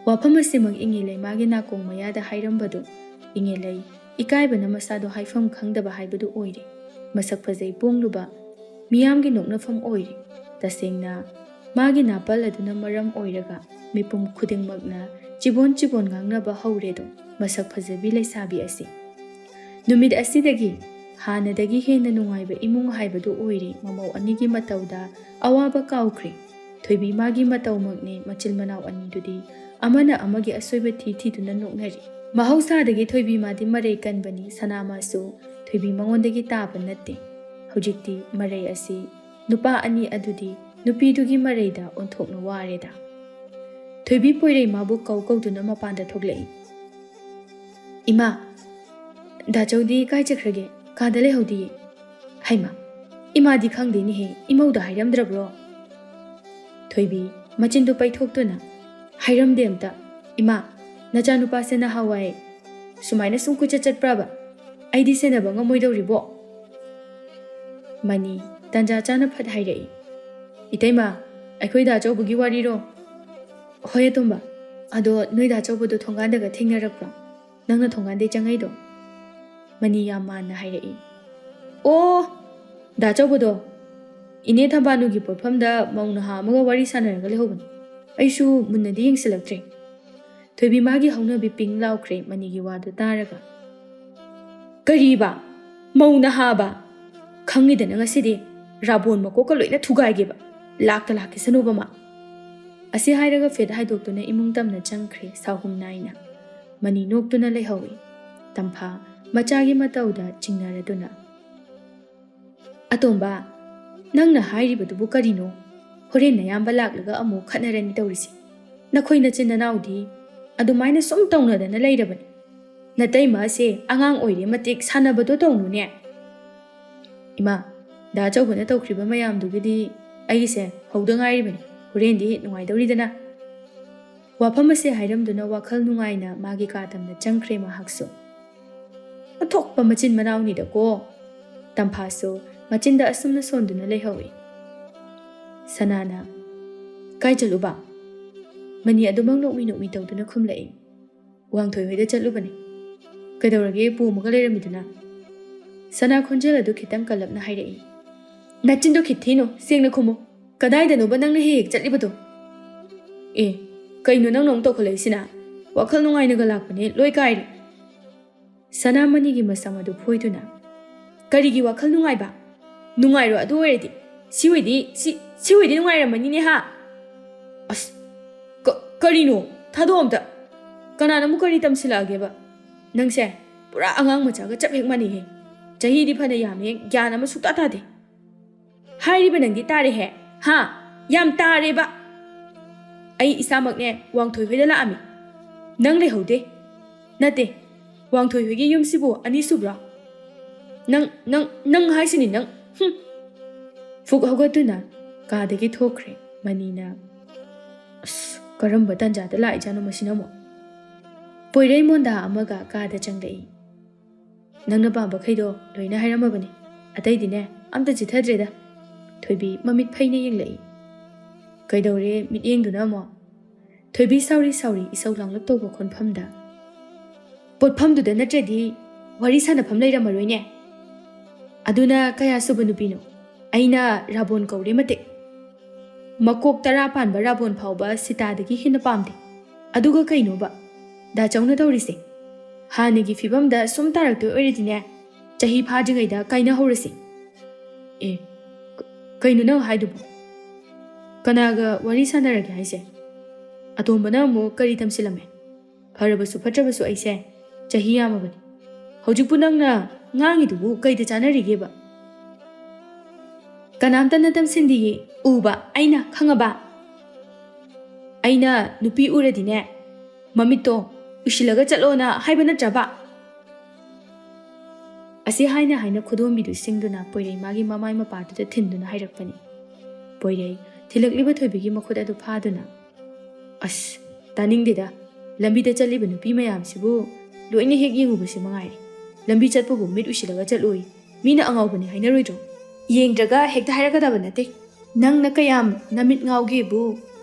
Wafam asimang ingilay magi nakong mayada hairambado ingilay ikaiba na masado haifam khangdaba haibado oire. Masak phajai pongluba miyamgi noknafam oire. Tasengna magi napal aduna maram oiraga mipum khudingmakna chibon ngangnaba hauredo masak phajabi Leishabi asi. Numit asidagi hanadagi hena nungaiba imung haibado oire mamau anigi matawda awaba kawkre. Thoibi magi matawmakne machil manaw anidudi amana amagi asoiba thiduna noknari. Mahausadagi thoibi madi marai kanbani sanamasu thoibi mangondagi taba natte. Hujikti marai asi nupa ani adudi nupidugi maraida onthokna wareda. Thoibi poirei mabu kawduna mapanda thoklai. Ima dachawdi kai chakhrage kadale hodi. Haima ima di khangde ni he imauda hairamdrabro. Thoibi machindu paithokduna hairamde amta ima nachanupa sena hawai sumaina sumku chatpraba aidi senaba ngamoidawribo. Mani tanja chana phat hairai. Itaima akhoi dachawbugi wariro. Hoya tumba ado noi dachawbudu thongandaga thengnarakpra nangna thongande changaido. Mani yamana hairai. O dachawbudo ine thambanugi porphamda mauna hamaga wari sanaraga lehobani. Aishu munnadi yengsilaktre. Thoibi magi haunabi ping laukre manigi wadu taraga. Kariba mauna haba khangidana ngasidi rabon makoka loina thugaigiba lakta sanubama. Asi hairaga fet haidoktuna imung tamna changkhre sahum naina. Mani noktuna lehawi. Tampha ꯃꯆꯥꯒꯤ ꯃꯇꯧꯗ ꯆꯤꯡꯅꯔꯗꯨꯅ ꯑꯇꯣꯝꯕ ꯅꯪꯅ ꯍꯥꯏꯔꯤꯕꯗꯨꯕꯨ ꯀꯔꯤꯅꯣ ꯍꯣꯔꯦꯟ ꯅꯌꯥꯝꯕ ꯂꯥꯛꯂꯒ ꯑꯃꯨꯛ ꯈꯠꯅꯔꯅꯤ ꯇꯧꯔꯤꯁꯤ ꯅꯈꯣꯏ ꯅꯆꯤꯟ ꯅꯅꯥꯎꯗꯤ ꯑꯗꯨꯃꯥꯏꯅ ꯁꯨꯝ ꯇꯧꯅꯗꯅ ꯂꯩꯔꯕꯅꯤ ꯅꯇꯩꯃ ꯑꯁꯦ ꯑꯉꯥꯡ ꯑꯣꯏꯔꯤ ꯃꯇꯤꯛ ꯁꯥꯟꯅꯕꯗꯣ ꯇꯧꯅꯨꯅꯦ ꯏꯃꯥ ꯗꯥ ꯑꯆꯧꯕꯅ ꯇꯧꯈ꯭ꯔꯤꯕ ꯃꯌꯥꯝꯗꯨꯒꯤꯗꯤ ꯑꯩꯒꯤꯁꯦ ꯍꯧꯗ ꯉꯥꯏꯔꯤꯕꯅꯤ ꯍꯣꯔꯦꯟꯗꯤ ꯅꯨꯡꯉꯥꯏꯗꯧꯔꯤꯗꯅ ꯋꯥꯐꯝ ꯑꯁꯦ ꯍꯥꯏꯔꯝꯗꯨꯅ ꯋꯥꯈꯜ ꯅꯨꯡꯉꯥꯏꯅ ꯃꯥꯒꯤ ꯀꯥ ꯇꯝꯅ ꯆꯪꯈ꯭ꯔꯦ ꯃꯍꯥꯛꯁꯨ ꯑꯊꯣꯛꯄ ꯃꯆꯤꯟ ꯃꯅꯥꯎꯅꯤꯗꯀꯣ ꯇꯝꯐꯥꯁꯨ ꯃꯆꯤꯟꯗ ꯑꯁꯨꯝꯅ ꯁꯣꯟꯗꯨꯅ ꯂꯩꯍꯧꯏ ꯁꯅꯥꯅ ꯀꯥꯏ ꯆꯠꯂꯨꯕ ꯃꯅꯤ ꯑꯗꯨꯃꯛ ꯅꯣꯛꯃꯤ ꯅꯣꯛꯃꯤ ꯇꯧꯗꯨꯅ ꯈꯨꯝꯂꯛꯏ ꯋꯥꯡꯊꯣꯏ ꯍꯣꯏꯗ ꯆꯠꯂꯨꯕꯅꯤ ꯀꯩꯗꯧꯔꯒꯦ ꯄꯣꯝꯃꯒ ꯂꯩꯔꯝꯃꯤꯗꯨꯅ ꯁꯅꯥ ꯈꯣꯟꯖꯦꯜ ꯑꯗꯨ ꯈꯤꯇꯪ ꯀꯜꯂꯞꯅ ꯍꯥꯏꯔꯛꯏ ꯅꯆꯤꯟꯗꯣ ꯈꯤꯊꯤꯅꯣ ꯁꯦꯡꯅ ꯈꯨꯝꯃꯨ ꯀꯗꯥꯏꯗꯅꯣꯕ ꯅꯪꯅ ꯍꯦꯛ ꯍꯦꯛ ꯆꯠꯂꯤꯕꯗꯣ ꯑꯦ ꯀꯩꯅꯣ ꯅꯪꯅ ꯑꯃꯨꯛ ꯇꯧꯈꯠꯂꯛꯏꯁꯤꯅ ꯋꯥꯈꯜ ꯅꯨꯡꯉꯥꯏꯅꯒ ꯂꯥꯛꯄꯅꯦ ꯂꯣꯏ ꯀꯥꯏꯔꯦ ꯁꯅꯥꯃꯅꯤꯒꯤ ꯃꯁꯝ ꯑꯗꯨ ꯐꯣꯏꯗꯨꯅ ꯀꯔꯤꯒꯤ ꯋꯥꯈꯜ ꯅꯨꯡꯉꯥꯏꯕ ꯅꯨꯡꯉꯥꯏꯔꯣ ꯑꯗꯨ ꯑꯣꯏꯔꯗꯤ ꯁꯤ ꯑꯣꯏꯗꯤ ꯅꯨꯡꯉꯥꯏꯔꯝꯃꯅꯤꯅꯦ ꯍꯥ ꯑꯁ ꯀꯔꯤꯅꯣ ꯊꯥꯗꯣꯛ ꯑꯝꯇ ꯀꯅꯥꯅꯃꯨꯛ ꯀꯔꯤ ꯇꯝꯁꯤꯜꯂꯛꯑꯒꯦꯕ ꯅꯪꯁꯦ ꯄꯨꯔꯥ ꯑꯉꯥꯡ ꯃꯆꯥꯒ ꯆꯞ ꯍꯦꯛ ꯃꯥꯟꯅꯩꯍꯦ ꯆꯍꯤꯗꯤ ꯐꯅ ꯌꯥꯝꯃꯦ ꯒ꯭ꯌꯥꯟ ꯑꯃ ꯁꯨꯛꯇꯥ ꯇꯥꯗꯦ ꯍꯥꯏꯔꯤꯕ ꯅꯪꯗꯤ ꯇꯥꯔꯦꯍꯦ ꯍꯥ ꯌꯥꯝ ꯇꯥꯔꯦꯕ ꯑꯩ ꯏꯁꯥꯃꯛꯅꯦ ꯋꯥꯡꯊꯣꯏ ꯍꯣꯏꯗ ꯂꯥꯛꯑꯝꯃꯤ ꯅꯪ ꯂꯩꯍꯧꯗꯦ ꯅꯠꯇꯦ ꯋꯥꯡꯊꯣꯏ ꯍꯣꯏꯒꯤ ꯌꯨꯝꯁꯤꯕꯨ ꯑꯅꯤ ꯁꯨꯕ꯭ꯔꯣ ꯅꯪ ꯍꯥꯏꯁꯤꯅꯤ ꯅꯪ ꯐꯨꯛ ꯍꯧꯒꯠꯇꯨꯅ ꯀꯥꯗꯒꯤ ꯊꯣꯛꯈ꯭ꯔꯦ ꯃꯅꯤꯅ ꯑꯁ ꯀꯔꯝꯕ ꯇꯟꯖꯥꯗ ꯂꯥꯛꯏꯖꯥꯠꯅꯣ ꯃꯁꯤꯅ ꯑꯃꯨꯛ ꯄꯣꯏꯔꯩ ꯃꯣꯟꯗꯥ ꯑꯃꯒ ꯀꯥꯗ ꯆꯪꯂꯛꯏ ꯅꯪꯅ ꯄꯥꯝꯕꯈꯩꯗꯣ ꯂꯣꯏꯅ ꯍꯥꯏꯔꯝꯃꯕꯅꯤ ꯑꯇꯩꯗꯤꯅꯦ ꯑꯝꯇ ꯆꯤꯊꯗ꯭ꯔꯦꯗ ꯊꯣꯏꯕꯤ ꯃꯃꯤꯠ ꯐꯩꯅ ꯌꯦꯡꯂꯛꯏ ꯀꯩꯗꯧꯔꯦ ꯃꯤꯠꯌꯦꯡꯗꯨꯅ ꯑꯃꯨꯛ ꯊꯣꯏꯕꯤ ꯁꯥꯎꯔꯤ ꯏꯁꯧ ꯂꯥꯡꯂꯛ ꯇꯧꯕ ꯈꯣꯟꯐꯝꯗ ꯄꯣꯠꯐꯝꯗꯨꯗ ꯅꯠꯇ꯭ꯔꯗꯤ ꯋꯥꯔꯤ ꯁꯥꯟꯅꯐꯝ ꯂꯩꯔꯝꯃꯔꯣꯏꯅꯦ ꯑꯗꯨꯅ ꯀꯌꯥ ꯁꯨꯕ ꯅꯨꯄꯤꯅꯣ ꯑꯩꯅ ꯔꯥꯕꯣꯟ ꯀꯧꯔꯦ ꯃꯇꯤꯛ ꯃꯀꯣꯛ 10 ꯄꯥꯟꯕ ꯔꯥꯕꯣꯟ ꯐꯥꯎꯕ ꯁꯤꯇꯥꯗꯒꯤ ꯍꯦꯟꯅ ꯄꯥꯝꯗꯦ ꯑꯗꯨꯒ ꯀꯩꯅꯣꯕ ꯗꯥꯆꯧꯅ ꯇꯧꯔꯤꯁꯦ ꯍꯥꯟꯅꯒꯤ ꯐꯤꯕꯝꯗ ꯁꯨꯝ ꯇꯥꯔꯛꯇꯣꯏ ꯑꯣꯏꯔꯗꯤꯅꯦ ꯆꯍꯤ ꯐꯥꯗ꯭ꯔꯤꯉꯩꯗ ꯀꯥꯏꯅꯍꯧꯔꯁꯤ ꯑꯦ ꯀꯩꯅꯣ ꯅꯪ ꯍꯥꯏꯗꯨꯕꯨ ꯀꯅꯥꯒ ꯋꯥꯔꯤ ꯁꯥꯟꯅꯔꯒꯦ ꯍꯥꯏꯁꯦ ꯑꯇꯣꯝꯕꯅ ꯑꯃꯨꯛ ꯀꯔꯤ ꯇꯝꯁꯤꯜꯂꯝꯃꯦ ꯐꯔꯕꯁꯨ ꯐꯠꯇ꯭ꯔꯕꯁꯨ ꯑꯩꯁꯦ ꯆꯍꯤ ꯌꯥꯝꯃꯕꯅꯤ ꯍꯧꯖꯤꯛꯄꯨ ꯅꯪꯅ ꯉꯥꯡꯉꯤꯗꯨꯕꯨ ꯀꯩꯗ ꯆꯥꯅꯔꯤꯒꯦꯕ ꯀꯅꯥꯝꯇꯅ ꯇꯝꯁꯤꯟꯗꯤꯌꯦ ꯎꯕ ꯑꯩꯅ ꯈꯪꯉꯕ ꯑꯩꯅ ꯅꯨꯄꯤ ꯎꯔꯗꯤꯅꯦ ꯃꯃꯤꯠꯇꯣ ꯎꯏꯁꯤꯜꯂꯒ ꯆꯠꯂꯣꯅ ꯍꯥꯏꯕ ꯅꯠꯇ꯭ꯔꯕ ꯑꯁꯤ ꯍꯥꯏꯅ ꯈꯨꯗꯣꯝꯕꯤꯗꯨ ꯁꯤꯡꯗꯨꯅ ꯄꯣꯏꯔꯩ ꯃꯥꯒꯤ ꯃꯃꯥꯏ ꯃꯄꯥꯗꯨꯗ ꯊꯤꯟꯗꯨꯅ ꯍꯥꯏꯔꯛꯄꯅꯤ ꯄꯣꯏꯔꯩ ꯊꯤꯜꯂꯛꯂꯤꯕ ꯊꯣꯏꯕꯤꯒꯤ ꯃꯈꯨꯠ ꯑꯗꯨ ꯐꯥꯗꯨꯅ ꯑꯁ ꯇꯥꯅꯤꯡꯗꯦꯗ ꯂꯝꯕꯤꯗ ꯆꯠꯂꯤꯕ ꯅꯨꯄꯤ ꯃꯌꯥꯝꯁꯤꯕꯨ ꯂꯣꯏꯅ ꯍꯦꯛ ꯌꯦꯡꯉꯨꯕꯁꯤ ꯃꯉꯥꯏꯔꯦ ꯂꯝꯕꯤ ꯆꯠꯄꯕꯨ ꯃꯤꯠ ꯎꯏꯁꯤꯜꯂꯒ ꯆꯠꯂꯣꯏ ꯃꯤꯅ ꯑꯉꯥꯎꯕꯅꯤ ꯍꯥꯏꯅꯔꯣꯏꯗ꯭ꯔꯣ ꯌꯦꯡꯗ꯭ꯔꯒ ꯍꯦꯛꯇ ꯍꯥꯏꯔꯛꯀꯗꯕ ꯅꯠꯇꯦ ꯅꯪꯅ ꯀꯌꯥꯝ ꯅꯃꯤꯠ ꯉꯥꯎꯒꯦꯕꯨ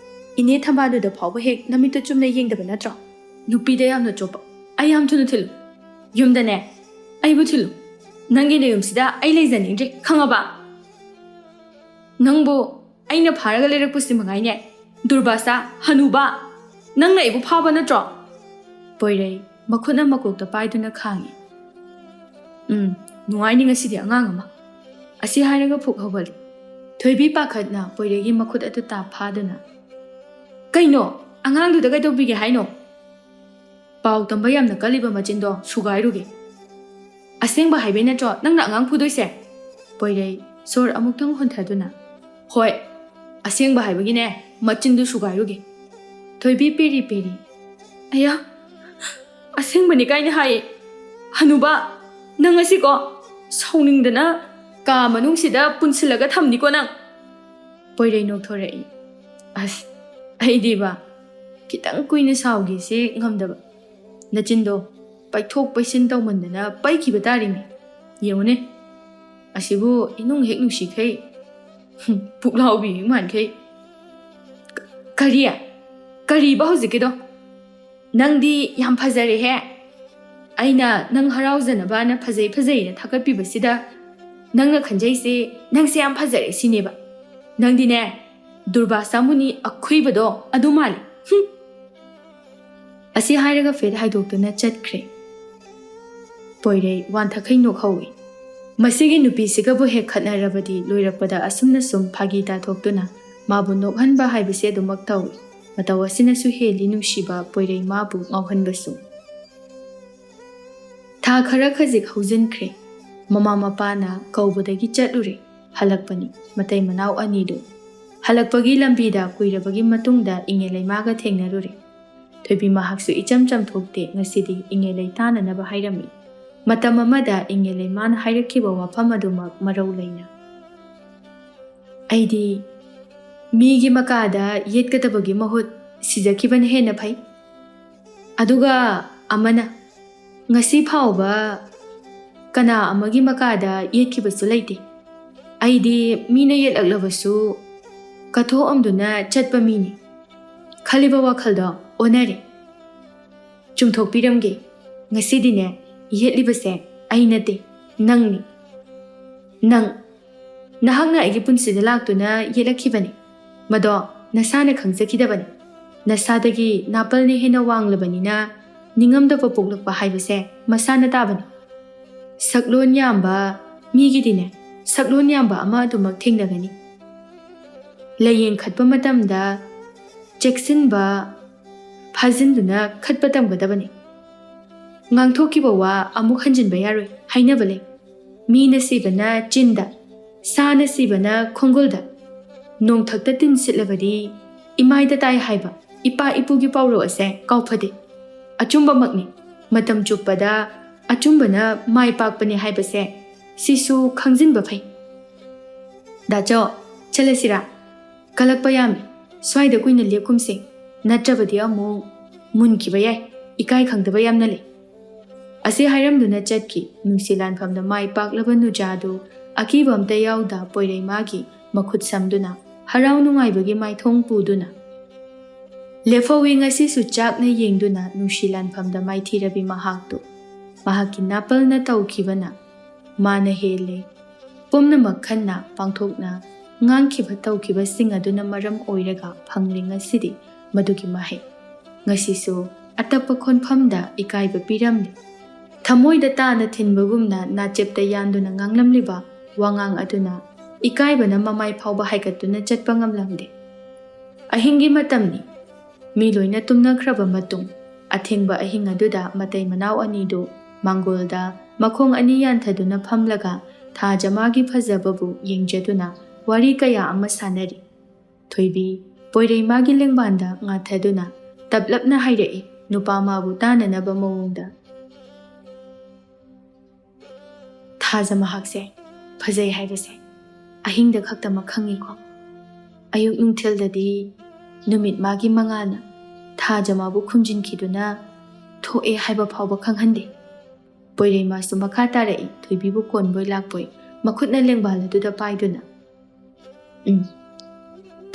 ꯏꯅꯦ ꯊꯝꯕꯥꯜꯗꯨꯗ ꯐꯥꯎꯕ ꯍꯦꯛ ꯅꯃꯤꯠꯇ ꯆꯨꯝꯅ ꯌꯦꯡꯗꯕ ꯅꯠꯇ꯭ꯔꯣ ꯅꯨꯄꯤꯗ ꯌꯥꯝꯅ ꯆꯣꯞꯄ ꯑꯩ ꯌꯥꯝ ꯊꯨꯅ ꯊꯤꯜꯂꯨ ꯌꯨꯝꯗꯅꯦ ꯑꯩꯕꯨ ꯊꯤꯜꯂꯨ ꯅꯪꯒꯤ ꯅꯌꯨꯝꯁꯤꯗ ꯑꯩ ꯂꯩꯖꯅꯤꯡꯗ꯭ꯔꯦ ꯈꯪꯉꯕ ꯅꯪꯕꯨ ꯑꯩꯅ ꯐꯥꯔꯒ ꯂꯩꯔꯛꯄꯁꯤ ꯃꯉꯥꯏꯅꯦ ꯗꯨꯔꯕꯥꯁꯥ ꯍꯅꯨꯕꯥ ꯅꯪꯅ ꯑꯩꯕꯨ ꯐꯥꯕ ꯅꯠꯇ꯭ꯔꯣ ꯄꯣꯏꯔꯩ ꯃꯈꯨꯠꯅ ꯃꯀꯣꯛꯇ ꯄꯥꯏꯗꯨꯅ ꯈꯥꯡꯉꯤ ꯅꯨꯡꯉꯥꯏꯅꯤ ꯉꯁꯤꯗꯤ ꯑꯉꯥꯡ ꯑꯃ ꯑꯁꯤ ꯍꯥꯏꯔꯒ ꯐꯨꯛ ꯍꯧꯒꯠꯂꯤ ꯊꯣꯏꯕꯤ ꯄꯥꯈꯠꯅ ꯄꯣꯏꯔꯩꯒꯤ ꯃꯈꯨꯠ ꯑꯗꯨ ꯇꯥꯞ ꯐꯥꯗꯨꯅ ꯀꯩꯅꯣ ꯑꯉꯥꯡꯗꯨꯗ ꯀꯩꯗꯧꯕꯤꯒꯦ ꯍꯥꯏꯅꯣ ꯄꯥꯎ ꯇꯝꯕ ꯌꯥꯝꯅ ꯀꯜꯂꯤꯕ ꯃꯆꯤꯟꯗꯣ ꯁꯨꯒꯥꯏꯔꯨꯒꯦ ꯑꯁꯦꯡꯕ ꯍꯥꯏꯕꯩ ꯅꯠꯇ꯭ꯔꯣ ꯅꯪꯅ ꯑꯉꯥꯡ ꯐꯨꯗꯣꯏꯁꯦ ꯄꯣꯏꯔꯩ ꯁꯣꯔ ꯑꯃꯨꯛꯇꯪ ꯍꯣꯟꯊꯗꯨꯅ ꯍꯣꯏ ꯑꯁꯦꯡꯕ ꯍꯥꯏꯕꯒꯤꯅꯦ ꯃꯆꯤꯟꯗꯨ ꯁꯨꯒꯥꯏꯔꯨꯒꯦ ꯊꯣꯏꯕꯤ ꯄꯦꯔꯤ ꯑꯌꯥ ꯑꯁꯦꯡꯕꯅꯤ ꯀꯥꯏꯅ ꯍꯥꯏꯌꯦ ꯍꯅꯨꯕꯥ ꯅꯪ ꯑꯁꯤꯀꯣ ꯁꯥꯎꯅꯤꯡꯗꯅ ꯀꯥ ꯃꯅꯨꯡꯁꯤꯗ ꯄꯨꯟꯁꯤꯜꯂꯒ ꯊꯝꯅꯤꯀꯣ ꯅꯪ ꯄꯣꯏꯔꯩ ꯅꯣꯛꯊꯣꯔꯛꯏ ꯑꯁ ꯑꯩꯗꯤꯕ ꯈꯤꯇꯪ ꯀꯨꯏꯅ ꯁꯥꯎꯒꯦꯁꯦ ꯉꯝꯗꯕ ꯅꯆꯤꯟꯗꯣ ꯄꯩꯊꯣꯛ ꯄꯩꯁꯤꯟ ꯇꯧꯃꯟꯗꯅ ꯄꯩꯈꯤꯕ ꯇꯥꯔꯤꯃꯤ ꯌꯦꯡꯉꯨꯅꯦ ꯑꯁꯤꯕꯨ ꯏꯅꯨꯡ ꯍꯦꯛ ꯅꯨꯡꯁꯤꯈꯩ ꯄꯨꯛꯂꯥꯎꯕꯤ ꯍꯦꯛ ꯃꯥꯟꯈꯩ ꯀꯔꯤꯕ ꯍꯧꯖꯤꯛꯀꯤꯗꯣ ꯅꯪꯗꯤ ꯌꯥꯝ ꯐꯖꯔꯦꯍꯦ ꯑꯩꯅ ꯅꯪ ꯍꯔꯥꯎꯖꯅꯕꯅ ꯐꯖꯩꯅ ꯊꯥꯒꯠꯄꯤꯕꯁꯤꯗ ꯅꯪꯅ ꯈꯟꯖꯩꯁꯦ ꯅꯪꯁꯦ ꯌꯥꯝ ꯐꯖꯔꯦ ꯁꯤꯅꯦꯕ ꯅꯪꯗꯤꯅꯦ ꯗꯨꯔꯕꯥꯁꯥ ꯃꯨꯅꯤ ꯑꯈꯨꯏꯕꯗꯣ ꯑꯗꯨ ꯃꯥꯜꯂꯤ ꯑꯁꯤ ꯍꯥꯏꯔꯒ ꯐꯦꯠ ꯍꯥꯏꯗꯣꯛꯇꯨꯅ ꯆꯠꯈ꯭ꯔꯦ ꯄꯣꯏꯔꯩ ꯋꯥꯟꯊꯈꯩ ꯅꯣꯛꯍꯧꯏ ꯃꯁꯤꯒꯤ ꯅꯨꯄꯤꯁꯤꯒꯕꯨ ꯍꯦꯛ ꯈꯠꯅꯔꯕꯗꯤ ꯂꯣꯏꯔꯛꯄꯗ ꯑꯁꯨꯝꯅ ꯁꯨꯝ ꯐꯥꯒꯤ ꯇꯥꯊꯣꯛꯇꯨꯅ ꯃꯥꯕꯨ ꯅꯣꯛꯍꯟꯕ ꯍꯥꯏꯕꯁꯦ ꯑꯗꯨꯃꯛ ꯇꯧꯏ ꯃꯇꯧ ꯑꯁꯤꯅꯁꯨ ꯍꯦꯜꯂꯤ ꯅꯨꯡꯁꯤꯕ ꯄꯣꯏꯔꯩ ꯃꯥꯕꯨ ꯉꯥꯎꯍꯟꯕꯁꯨ ꯊꯥ ꯊꯥ ꯈꯔ ꯈꯖꯤꯛ ꯍꯧꯖꯤꯟꯈ꯭ꯔꯦ ꯃꯃꯥ ꯃꯄꯥꯅ ꯀꯧꯕꯗꯒꯤ ꯆꯠꯂꯨꯔꯦ ꯍꯜꯂꯛꯄꯅꯤ ꯃꯇꯩ ꯃꯅꯥꯎ ꯑꯅꯤꯗꯨ ꯍꯜꯂꯛꯄꯒꯤ ꯂꯝꯕꯤꯗ ꯀꯨꯏꯔꯕꯒꯤ ꯃꯇꯨꯡꯗ ꯏꯉꯦꯂꯩꯃꯥꯒ ꯊꯦꯡꯅꯔꯨꯔꯦ ꯊꯣꯏꯕꯤ ꯃꯍꯥꯛꯁꯨ ꯏꯆꯝ ꯆꯝꯊꯣꯛꯇꯦ ꯉꯁꯤꯗꯤ ꯏꯉꯦꯂꯩ ꯇꯥꯅꯅꯕ ꯍꯥꯏꯔꯝꯃꯤ ꯃꯇꯝ ꯑꯃꯗ ꯏꯉꯦꯂꯩꯃꯥꯅ ꯍꯥꯏꯔꯛꯈꯤꯕ ꯋꯥꯐꯝ ꯑꯗꯨꯃꯛ ꯃꯔꯧ ꯂꯩꯅ ꯑꯩꯗꯤ ꯃꯤꯒꯤ ꯃꯀꯥꯗ ꯌꯦꯠꯀꯗꯕꯒꯤ ꯃꯍꯨꯠ ꯁꯤꯖꯈꯤꯕꯅ ꯍꯦꯟꯅ ꯐꯩ ꯑꯗꯨꯒ ꯑꯃꯅ ngasi phauba kana amagi makada yetkibasu leite aidi mina yetlaklabasu katho amduna chatpa mini khaliba wakhalda onare chumthok piramge ngasi dine yetlibase ainate nangni nang nahangna agi punsida laktuna yelakhibani mado nasana khangjakidabani nasadagi napalni hena wanglabanina ningamdaba poklakpa haibase masana tabani saklon yamba migidine saklon yamba ama adumak thengnagani layeng khatpa matamda cheksinba phajinduna khatpa tamgadabani ngangthokiba wa amuk hanjinba yaroi hainabale mina sibana chinda sana sibana khongolda nongthakta tin sitlabadi imaida tai haiba ipa ipugi pawro ase kaufade achumba makni matam chuppada achumbana mai pakpani haibase sisu khangjinba phai dacho chalesira kalakpa yami swaida kuina lepkumse natrabadi amu munkhiba yai ikai khangdaba yamna le ase hairamduna chatki nungsilan phamda mai paklaba nujadu akiba amta yauda poirei magi makhut samduna harau nungaibagi mai thong puduna lefawi ngasi su chakna yengduna nungsilan phamda mai thirabi mahaktu mahaki napalna tawkhibana mana hele pumna makhanna pangthokna ngangkhiba tawkhiba sing aduna maram oiraga phangling asidi madugi mahe ngasi su atapa khonphamda ikaiba piramni thamoida tana thinbagumna nachepta yanduna nganglamliba wangang aduna ikaibana mamai phauba haikatuna chatpa ngamlamde ahingi matamni mi loina tumnakraba matung athengba ahing aduda matai manau anidu mangolda makhong ani yanthaduna phamlaga tha jamagi phajababu yengjaduna wari kaya ama sanari thoibi poirei magi lengbanda ngathaduna tablapna hairei nupa mabu tananaba mawongda tha jamahakse phajai haibase ahingda khakta makhangi ko ayuk nungthildadi numit magi mangana tha jamabu khumjin khiduna thoe haiba phauba khanghande poirei masu makha tarai thoibibu konboi lakpoi makhutna lengbala duda paiduna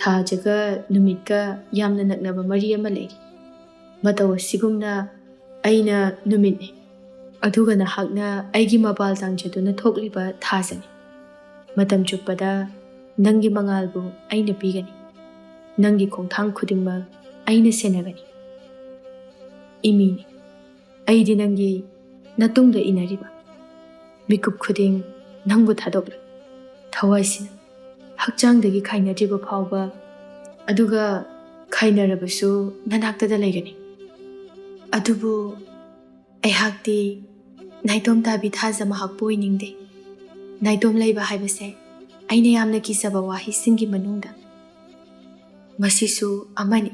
tha jaga numitka yamna naknaba mari ama lei mataw sigumna aina numitne aduga na hakna aigi mabal tangjaduna thokliba thajani matam chuppada nangi mangalbu aina pigani nangi khongthang khudingma aina senagani imini aidi nangi natungda inariba mikup khuding nangbu thadokla thawaisina hakchangdagi khainadriba phauba aduga khainarabasu nanaktada leigani adubu aihakti naitom tabi thajama hakpoi ningde naitom leiba haibase aina yamna kisaba wahi singi manungda masisu amani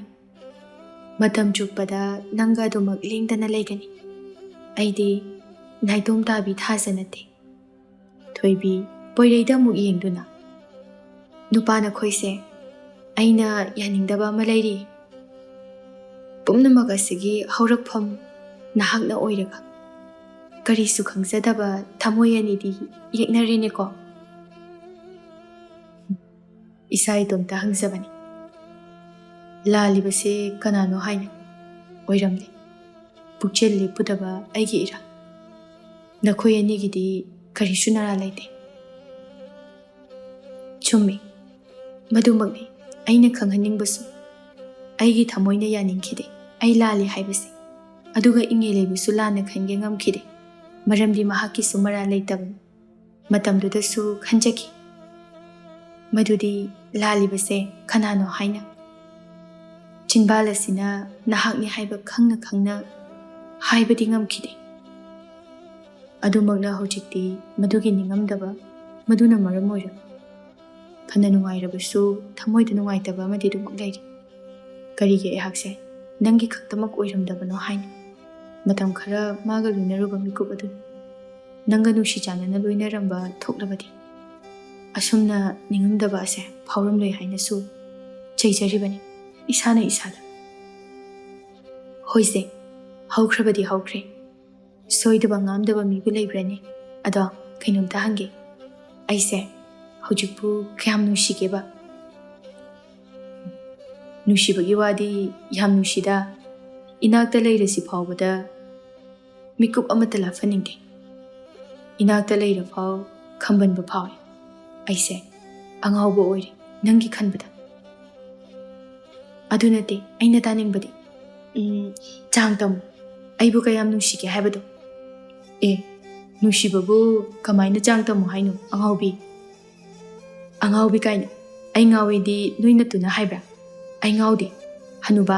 matam chuppada nanga dumak lengdana leigani aidi naitom tabi thajanate thoibi poireida muk yengduna nupana khoise aina yaningdaba ma leiri pumnamak asigi haurakpham nahakna oiraga karisu khangjadaba thamoyanidi yeknarene ko isai tomta hangjabani lalibase kanano haina oiramde pukchelle pudaba aigi ira nakhoi anigidi karisu nara leite chummi madumakni aina khanghaningbasu aigi thamoina yaningkhide ai lali haibase aduga ingelebisu lana khange ngamkhide maramdi mahaki sumara leitabani matamdudasu khanjaki madudi lalibase khanano haina chinbalasina nahakni haiba khangna khangna haibadi ngamkhide ꯑꯗꯨꯃꯛꯅ ꯍꯧꯖꯤꯛꯇꯤ ꯃꯗꯨꯒꯤ ꯅꯤꯡꯉꯝꯗꯕ ꯃꯗꯨꯅ ꯃꯔꯝ ꯑꯣꯏꯔꯒ ꯐꯅ ꯅꯨꯡꯉꯥꯏꯔꯕꯁꯨ ꯊꯃꯣꯏꯗ ꯅꯨꯡꯉꯥꯏꯇꯕ ꯑꯃꯗꯤ ꯑꯗꯨꯃꯛ ꯂꯩꯔꯤ꯫ ꯀꯔꯤꯒꯤ ꯑꯩꯍꯥꯛꯁꯦ ꯅꯪꯒꯤ ꯈꯛꯇꯃꯛ ꯑꯣꯏꯔꯝꯗꯕꯅꯣ ꯍꯥꯏꯅ ꯃꯇꯝ ꯈꯔ ꯃꯥꯒ ꯂꯣꯏꯅꯔꯨꯕ ꯃꯤꯀꯨꯞ ꯑꯗꯨꯅ ꯅꯪꯒ ꯅꯨꯡꯁꯤ ꯆꯥꯟꯅꯅ ꯂꯣꯏꯅꯔꯝꯕ ꯊꯣꯛꯂꯕꯗꯤ ꯑꯁꯨꯝꯅ ꯅꯤꯡꯉꯝꯗꯕ ꯑꯁꯦ ꯐꯥꯎꯔꯝꯂꯣꯏ ꯍꯥꯏꯅꯁꯨ ꯆꯩꯖꯔꯤꯕꯅꯤ ꯏꯁꯥꯅ ꯏꯁꯥꯗ꯫ ꯍꯣꯏꯁꯦ, ꯍꯧꯈ꯭ꯔꯕꯗꯤ ꯍꯧꯈ꯭ꯔꯦ, ꯁꯣꯏꯗꯕ ꯉꯥꯝꯗꯕ ꯃꯤꯕꯨ ꯂꯩꯕ꯭ꯔꯅꯤ? ꯑꯗꯣ ꯀꯩꯅꯣꯝꯇ ꯍꯪꯒꯦ, ꯑꯩꯁꯦ ꯍꯧꯖꯤꯛꯄꯨ ꯀꯌꯥꯝ ꯅꯨꯡꯁꯤꯒꯦꯕ? ꯅꯨꯡꯁꯤꯕꯒꯤ ꯋꯥꯗꯤ ꯌꯥꯝ ꯅꯨꯡꯁꯤꯗ, ꯏꯅꯥꯛꯇ ꯂꯩꯔꯁꯤ ꯐꯥꯎꯕꯗ ꯃꯤꯀꯨꯞ ꯑꯃꯠꯇ ꯂꯥꯞꯍꯟꯅꯤꯡꯗꯦ꯫ ꯏꯅꯥꯛꯇ ꯂꯩꯔ ꯐꯥꯎ ꯈꯝꯕꯟꯕ ꯐꯥꯎꯏ꯫ ꯑꯩꯁꯦ ꯑꯉꯥꯎꯕ ꯑꯣꯏꯔꯦ ꯅꯪꯒꯤ ꯈꯟꯕꯗ꯫ ꯑꯗꯨ ꯅꯠꯇꯦ ꯑꯩꯅ ꯇꯥꯅꯤꯡꯕꯗꯤ ꯆꯥꯡ ꯇꯝꯃꯨ, ꯑꯩꯕꯨ ꯀꯌꯥꯝ ꯅꯨꯡꯁꯤꯒꯦ ꯍꯥꯏꯕꯗꯣ꯫ ꯅꯨꯡꯁꯤꯕꯕꯨ ꯀꯃꯥꯏꯅ ꯆꯥꯡ ꯇꯝꯃꯨ ꯍꯥꯏꯅꯣ ꯑꯉꯥꯎꯕꯤ? ꯑꯉꯥꯎꯕꯤ ꯀꯥꯏꯅ ꯑꯩ ꯉꯥꯎꯋꯦꯗꯤ ꯅꯣꯏ ꯅꯇꯨꯅ ꯍꯥꯏꯕ꯭ꯔꯥ? ꯑꯩ ꯉꯥꯎꯗꯦ ꯍꯅꯨꯕꯥ,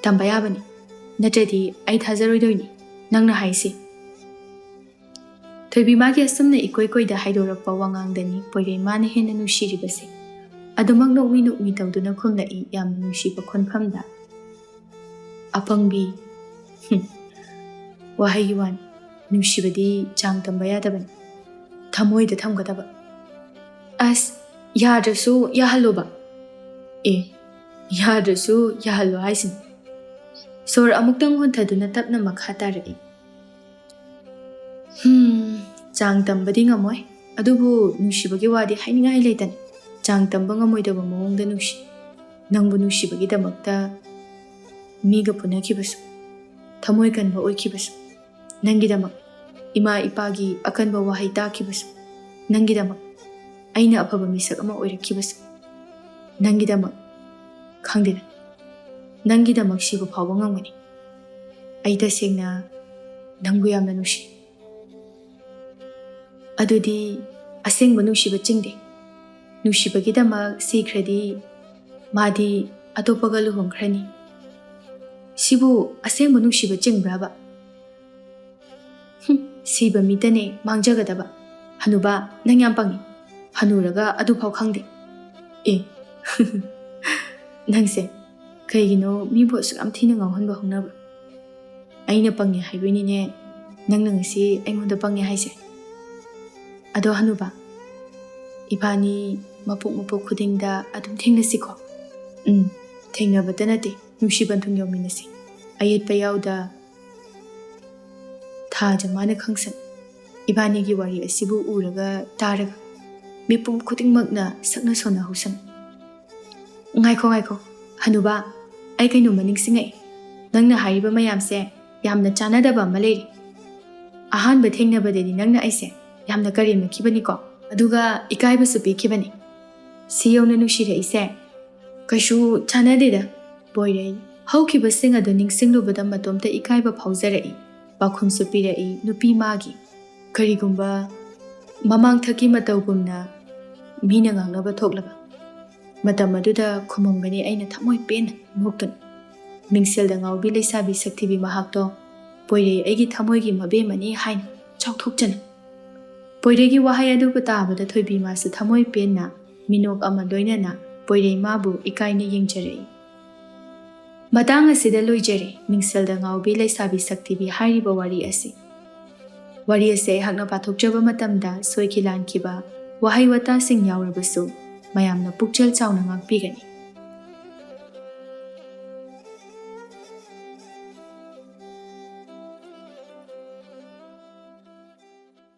ꯇꯝꯕ ꯌꯥꯕꯅꯤ, ꯅꯠꯇ꯭ꯔꯗꯤ ꯑꯩ ꯊꯥꯖꯔꯣꯏꯗꯣꯏꯅꯤ ꯅꯪꯅ ꯍꯥꯏꯁꯤ꯫ ꯊꯣꯏꯕꯤ ꯃꯥꯒꯤ ꯑꯁꯨꯝꯅ ꯏꯀꯣꯏ ꯀꯣꯏꯗ ꯍꯥꯏꯗꯣꯔꯛꯄ ꯋꯥꯉꯥꯡꯗꯅꯤ ꯄꯣꯏꯔꯩ ꯃꯥꯅ ꯍꯦꯟꯅ ꯅꯨꯡꯁꯤꯔꯤꯕꯁꯦ꯫ ꯑꯗꯨꯃꯛ ꯅꯣꯛꯃꯤ ꯅꯣꯛꯃꯤ ꯇꯧꯗꯨꯅ ꯈꯨꯝꯂꯛꯏ ꯌꯥꯝꯅ ꯅꯨꯡꯁꯤꯕ ꯈꯣꯟꯐꯝꯗ꯫ ꯑꯄꯪꯕꯤ, ꯋꯥꯍꯩꯒꯤ ꯋꯥꯅꯤ, ꯅꯨꯡꯁꯤꯕꯗꯤ ꯆꯥꯡ ꯇꯝꯕ ꯌꯥꯗꯕꯅꯤ, ꯊꯃꯣꯏꯗ ꯊꯝꯒꯗꯕ꯫ ꯑꯁ, ꯌꯥꯗ꯭ꯔꯁꯨ ꯌꯥꯍꯜꯂꯣꯕ꯫ ꯌꯥꯗ꯭ꯔꯁꯨ ꯌꯥꯍꯜꯂꯣ ꯍꯥꯏꯁꯤꯅꯤ꯫ ꯁꯣꯔ ꯑꯃꯨꯛꯇꯪ ꯍꯣꯟꯊꯗꯨꯅ ꯇꯞꯅ ꯃꯈꯥ ꯇꯥꯔꯛꯏ꯫ ꯆꯥꯡ ꯇꯝꯕꯗꯤ ꯉꯝꯃꯣꯏ, ꯑꯗꯨꯕꯨ ꯅꯨꯡꯁꯤꯕꯒꯤ ꯋꯥꯗꯤ ꯍꯥꯏꯅꯤꯡꯉꯥꯏ ꯂꯩꯇꯅ ꯆꯥꯡ ꯇꯝꯕ ꯉꯝꯃꯣꯏꯗꯕ ꯃꯑꯣꯡꯗ ꯅꯨꯡꯁꯤ꯫ ꯅꯪꯕꯨ ꯅꯨꯡꯁꯤꯕꯒꯤꯗꯃꯛꯇ ꯃꯤꯒ ꯄꯨꯅꯈꯤꯕꯁꯨ, ꯊꯃꯣꯏ ꯀꯟꯕ ꯑꯣꯏꯈꯤꯕꯁꯨ ꯅꯪꯒꯤꯗꯃꯛ, ꯏꯃꯥ ꯏꯄꯥꯒꯤ ꯑꯀꯟꯕ ꯋꯥꯍꯩ ꯇꯥꯈꯤꯕꯁꯨ ꯅꯪꯒꯤꯗꯃꯛ, ꯑꯩꯅ ꯑꯐꯕ ꯃꯤꯁꯛ ꯑꯃ ꯑꯣꯏꯔꯛꯈꯤꯕꯁꯨ ꯅꯪꯒꯤꯗꯃꯛ, ꯈꯪꯗꯦꯗ, ꯅꯪꯒꯤꯗꯃꯛ ꯁꯤꯕ ꯐꯥꯎꯕ ꯉꯝꯒꯅꯤ꯫ ꯑꯩ ꯇꯁꯦꯡꯅ ꯅꯪꯕꯨ ꯌꯥꯝꯅ ꯅꯨꯡꯁꯤ꯫ ꯑꯗꯨꯗꯤ ꯑꯁꯦꯡꯕ ꯅꯨꯡꯁꯤꯕ ꯆꯤꯡꯗꯦ꯫ ꯅꯨꯡꯁꯤꯕꯒꯤꯗꯃꯛ ꯁꯤꯈ꯭ꯔꯗꯤ ꯃꯥꯗꯤ ꯑꯇꯣꯞꯄꯒ ꯂꯨꯍꯣꯡꯈ꯭ꯔꯅꯤ꯫ ꯁꯤꯕꯨ ꯑꯁꯦꯡꯕ ꯅꯨꯡꯁꯤꯕ ꯆꯤꯡꯕ꯭ꯔꯕ? ꯁꯤꯕ ꯃꯤꯇꯅꯦ ꯃꯥꯡꯖꯒꯗꯕ꯫ ꯍꯅꯨꯕꯥ, ꯅꯪ ꯌꯥꯝ ꯄꯪꯉꯤ, ꯍꯅꯨꯔꯒ ꯑꯗꯨꯐꯥꯎ ꯈꯪꯗꯦ꯫ ꯅꯪꯁꯦ ꯀꯩꯒꯤꯅꯣ ꯃꯤꯕꯨ ꯑꯁꯨꯛ ꯌꯥꯝ ꯊꯤꯅ ꯉꯥꯎꯍꯟꯕ ꯍꯧꯅꯕ꯭ꯔꯣ? ꯑꯩꯅ ꯄꯪꯉꯦ ꯍꯥꯏꯕꯩꯅꯤꯅꯦ ꯅꯪꯅ ꯉꯁꯤ ꯑꯩꯉꯣꯟꯗ ꯄꯪꯉꯦ ꯍꯥꯏꯁꯦ꯫ ꯑꯗꯣ ꯍꯅꯨꯕꯥ, ꯏꯕꯥꯅꯤ ꯃꯄꯣꯛ ꯈꯨꯗꯤꯡꯗ ꯑꯗꯨꯝ ꯊꯦꯡꯅꯁꯤꯀꯣ? ꯊꯦꯡꯅꯕꯇ ꯅꯠꯇꯦ, ꯅꯨꯡꯁꯤ ꯄꯟꯊꯨꯡ ꯌꯧꯃꯤꯟꯅꯁꯤ, ꯑꯌꯦꯠꯄ ꯌꯥꯎꯗ ꯊꯥꯖ ꯃꯥꯅ ꯈꯪꯁꯟ꯫ ꯏꯕꯥꯅꯤꯒꯤ ꯋꯥꯔꯤ ꯑꯁꯤꯕꯨ ꯎꯔꯒ ꯇꯥꯔꯒ ꯃꯤꯄꯨꯝ ꯈꯨꯗꯤꯡꯃꯛꯅ ꯁꯛꯅ ꯁꯣꯟꯅꯍꯧꯁꯟ꯫ ꯉꯥꯏꯈꯣ ꯍꯅꯨꯕꯥ, ꯑꯩ ꯀꯩꯅꯣꯝꯃ ꯅꯤꯡꯁꯤꯡꯉꯛꯏ꯫ ꯅꯪꯅ ꯍꯥꯏꯔꯤꯕ ꯃꯌꯥꯝꯁꯦ ꯌꯥꯝꯅ ꯆꯥꯟꯅꯗꯕ ꯑꯃ ꯂꯩꯔꯤ꯫ ꯑꯍꯥꯟꯕ ꯊꯦꯡꯅꯕꯗꯗꯤ ꯅꯪꯅ ꯑꯩꯁꯦ ꯌꯥꯝꯅ ꯀꯔꯦꯝꯅꯈꯤꯕꯅꯤꯀꯣ, ꯑꯗꯨꯒ ꯏꯀꯥꯏꯕꯁꯨ ꯄꯤꯈꯤꯕꯅꯤ꯫ ꯁꯤ ꯌꯧꯅ ꯅꯨꯡꯁꯤꯔꯛꯏꯁꯦ ꯀꯩꯁꯨ ꯆꯥꯟꯅꯗꯦꯗ ꯄꯣꯏꯔꯩ꯫ ꯍꯧꯈꯤꯕꯁꯤꯡ ꯑꯗꯨ ꯅꯤꯡꯁꯤꯡꯂꯨꯕꯗ ꯃꯇꯣꯝꯇ ꯏꯀꯥꯏꯕ ꯐꯥꯎꯖꯔꯛꯏ꯫ ꯄꯥꯎꯈꯨꯝꯁꯨ ꯄꯤꯔꯛꯏ ꯅꯨꯄꯤ ꯃꯥꯒꯤ꯫ ꯀꯔꯤꯒꯨꯝꯕ ꯃꯃꯥꯡꯊꯛꯀꯤ ꯃꯇꯧꯒꯨꯝꯅ ꯃꯤꯅ ꯉꯥꯡꯅꯕ ꯊꯣꯛꯂꯕ ꯃꯇꯝ ꯑꯗꯨꯗ ꯈꯨꯃꯝꯒꯅꯤ ꯑꯩꯅ ꯊꯃꯣꯏ ꯄꯦꯟꯅ ꯅꯣꯛꯇꯨꯅ꯫ ꯃꯤꯡꯁꯦꯜꯗ ꯉꯥꯎꯕꯤ ꯂꯩꯁꯥꯕꯤ ꯁꯛꯊꯤꯕꯤ ꯃꯍꯥꯛꯇꯣ ꯄꯣꯏꯔꯩ ꯑꯩꯒꯤ ꯊꯃꯣꯏꯒꯤ ꯃꯕꯦꯝꯃꯅꯤ ꯍꯥꯏꯅ ꯆꯥꯎꯊꯣꯛꯆꯅ꯫ ꯄꯣꯏꯔꯩꯒꯤ ꯋꯥꯍꯩ ꯑꯗꯨꯕꯨ ꯇꯥꯕꯗ ꯊꯣꯏꯕꯤ ꯃꯥꯁꯨ ꯊꯃꯣꯏ ꯄꯦꯟꯅ ꯃꯤꯅꯣꯛ ꯑꯃ ꯂꯣꯏꯅꯅ ꯄꯣꯏꯔꯩ ꯃꯥꯕꯨ ꯏꯀꯥꯏꯅ ꯌꯦꯡꯖꯔꯛꯏ꯫ ꯃꯇꯥꯡ ꯑꯁꯤꯗ ꯂꯣꯏꯖꯔꯦ ꯃꯤꯡꯁꯦꯜꯗ ꯉꯥꯎꯕꯤ ꯂꯩꯁꯥꯕꯤ ꯁꯛꯊꯤꯕꯤ ꯍꯥꯏꯔꯤꯕ ꯋꯥꯔꯤ ꯑꯁꯤ꯫ ꯋꯥꯔꯤ ꯑꯁꯤ ꯑꯩꯍꯥꯛꯅ ꯄꯥꯊꯣꯛꯆꯕ ꯃꯇꯝꯗ ꯁꯣꯏꯈꯤ ꯂꯥꯟꯈꯤꯕ ꯋꯥꯍꯩ ꯋꯥꯇꯥꯁꯤꯡ ꯌꯥꯎꯔꯕꯁꯨ ꯃꯌꯥꯝꯅ ꯄꯨꯛꯆꯦꯜ ꯆꯥꯎꯅ ꯉꯥꯛꯄꯤꯒꯅꯤ꯫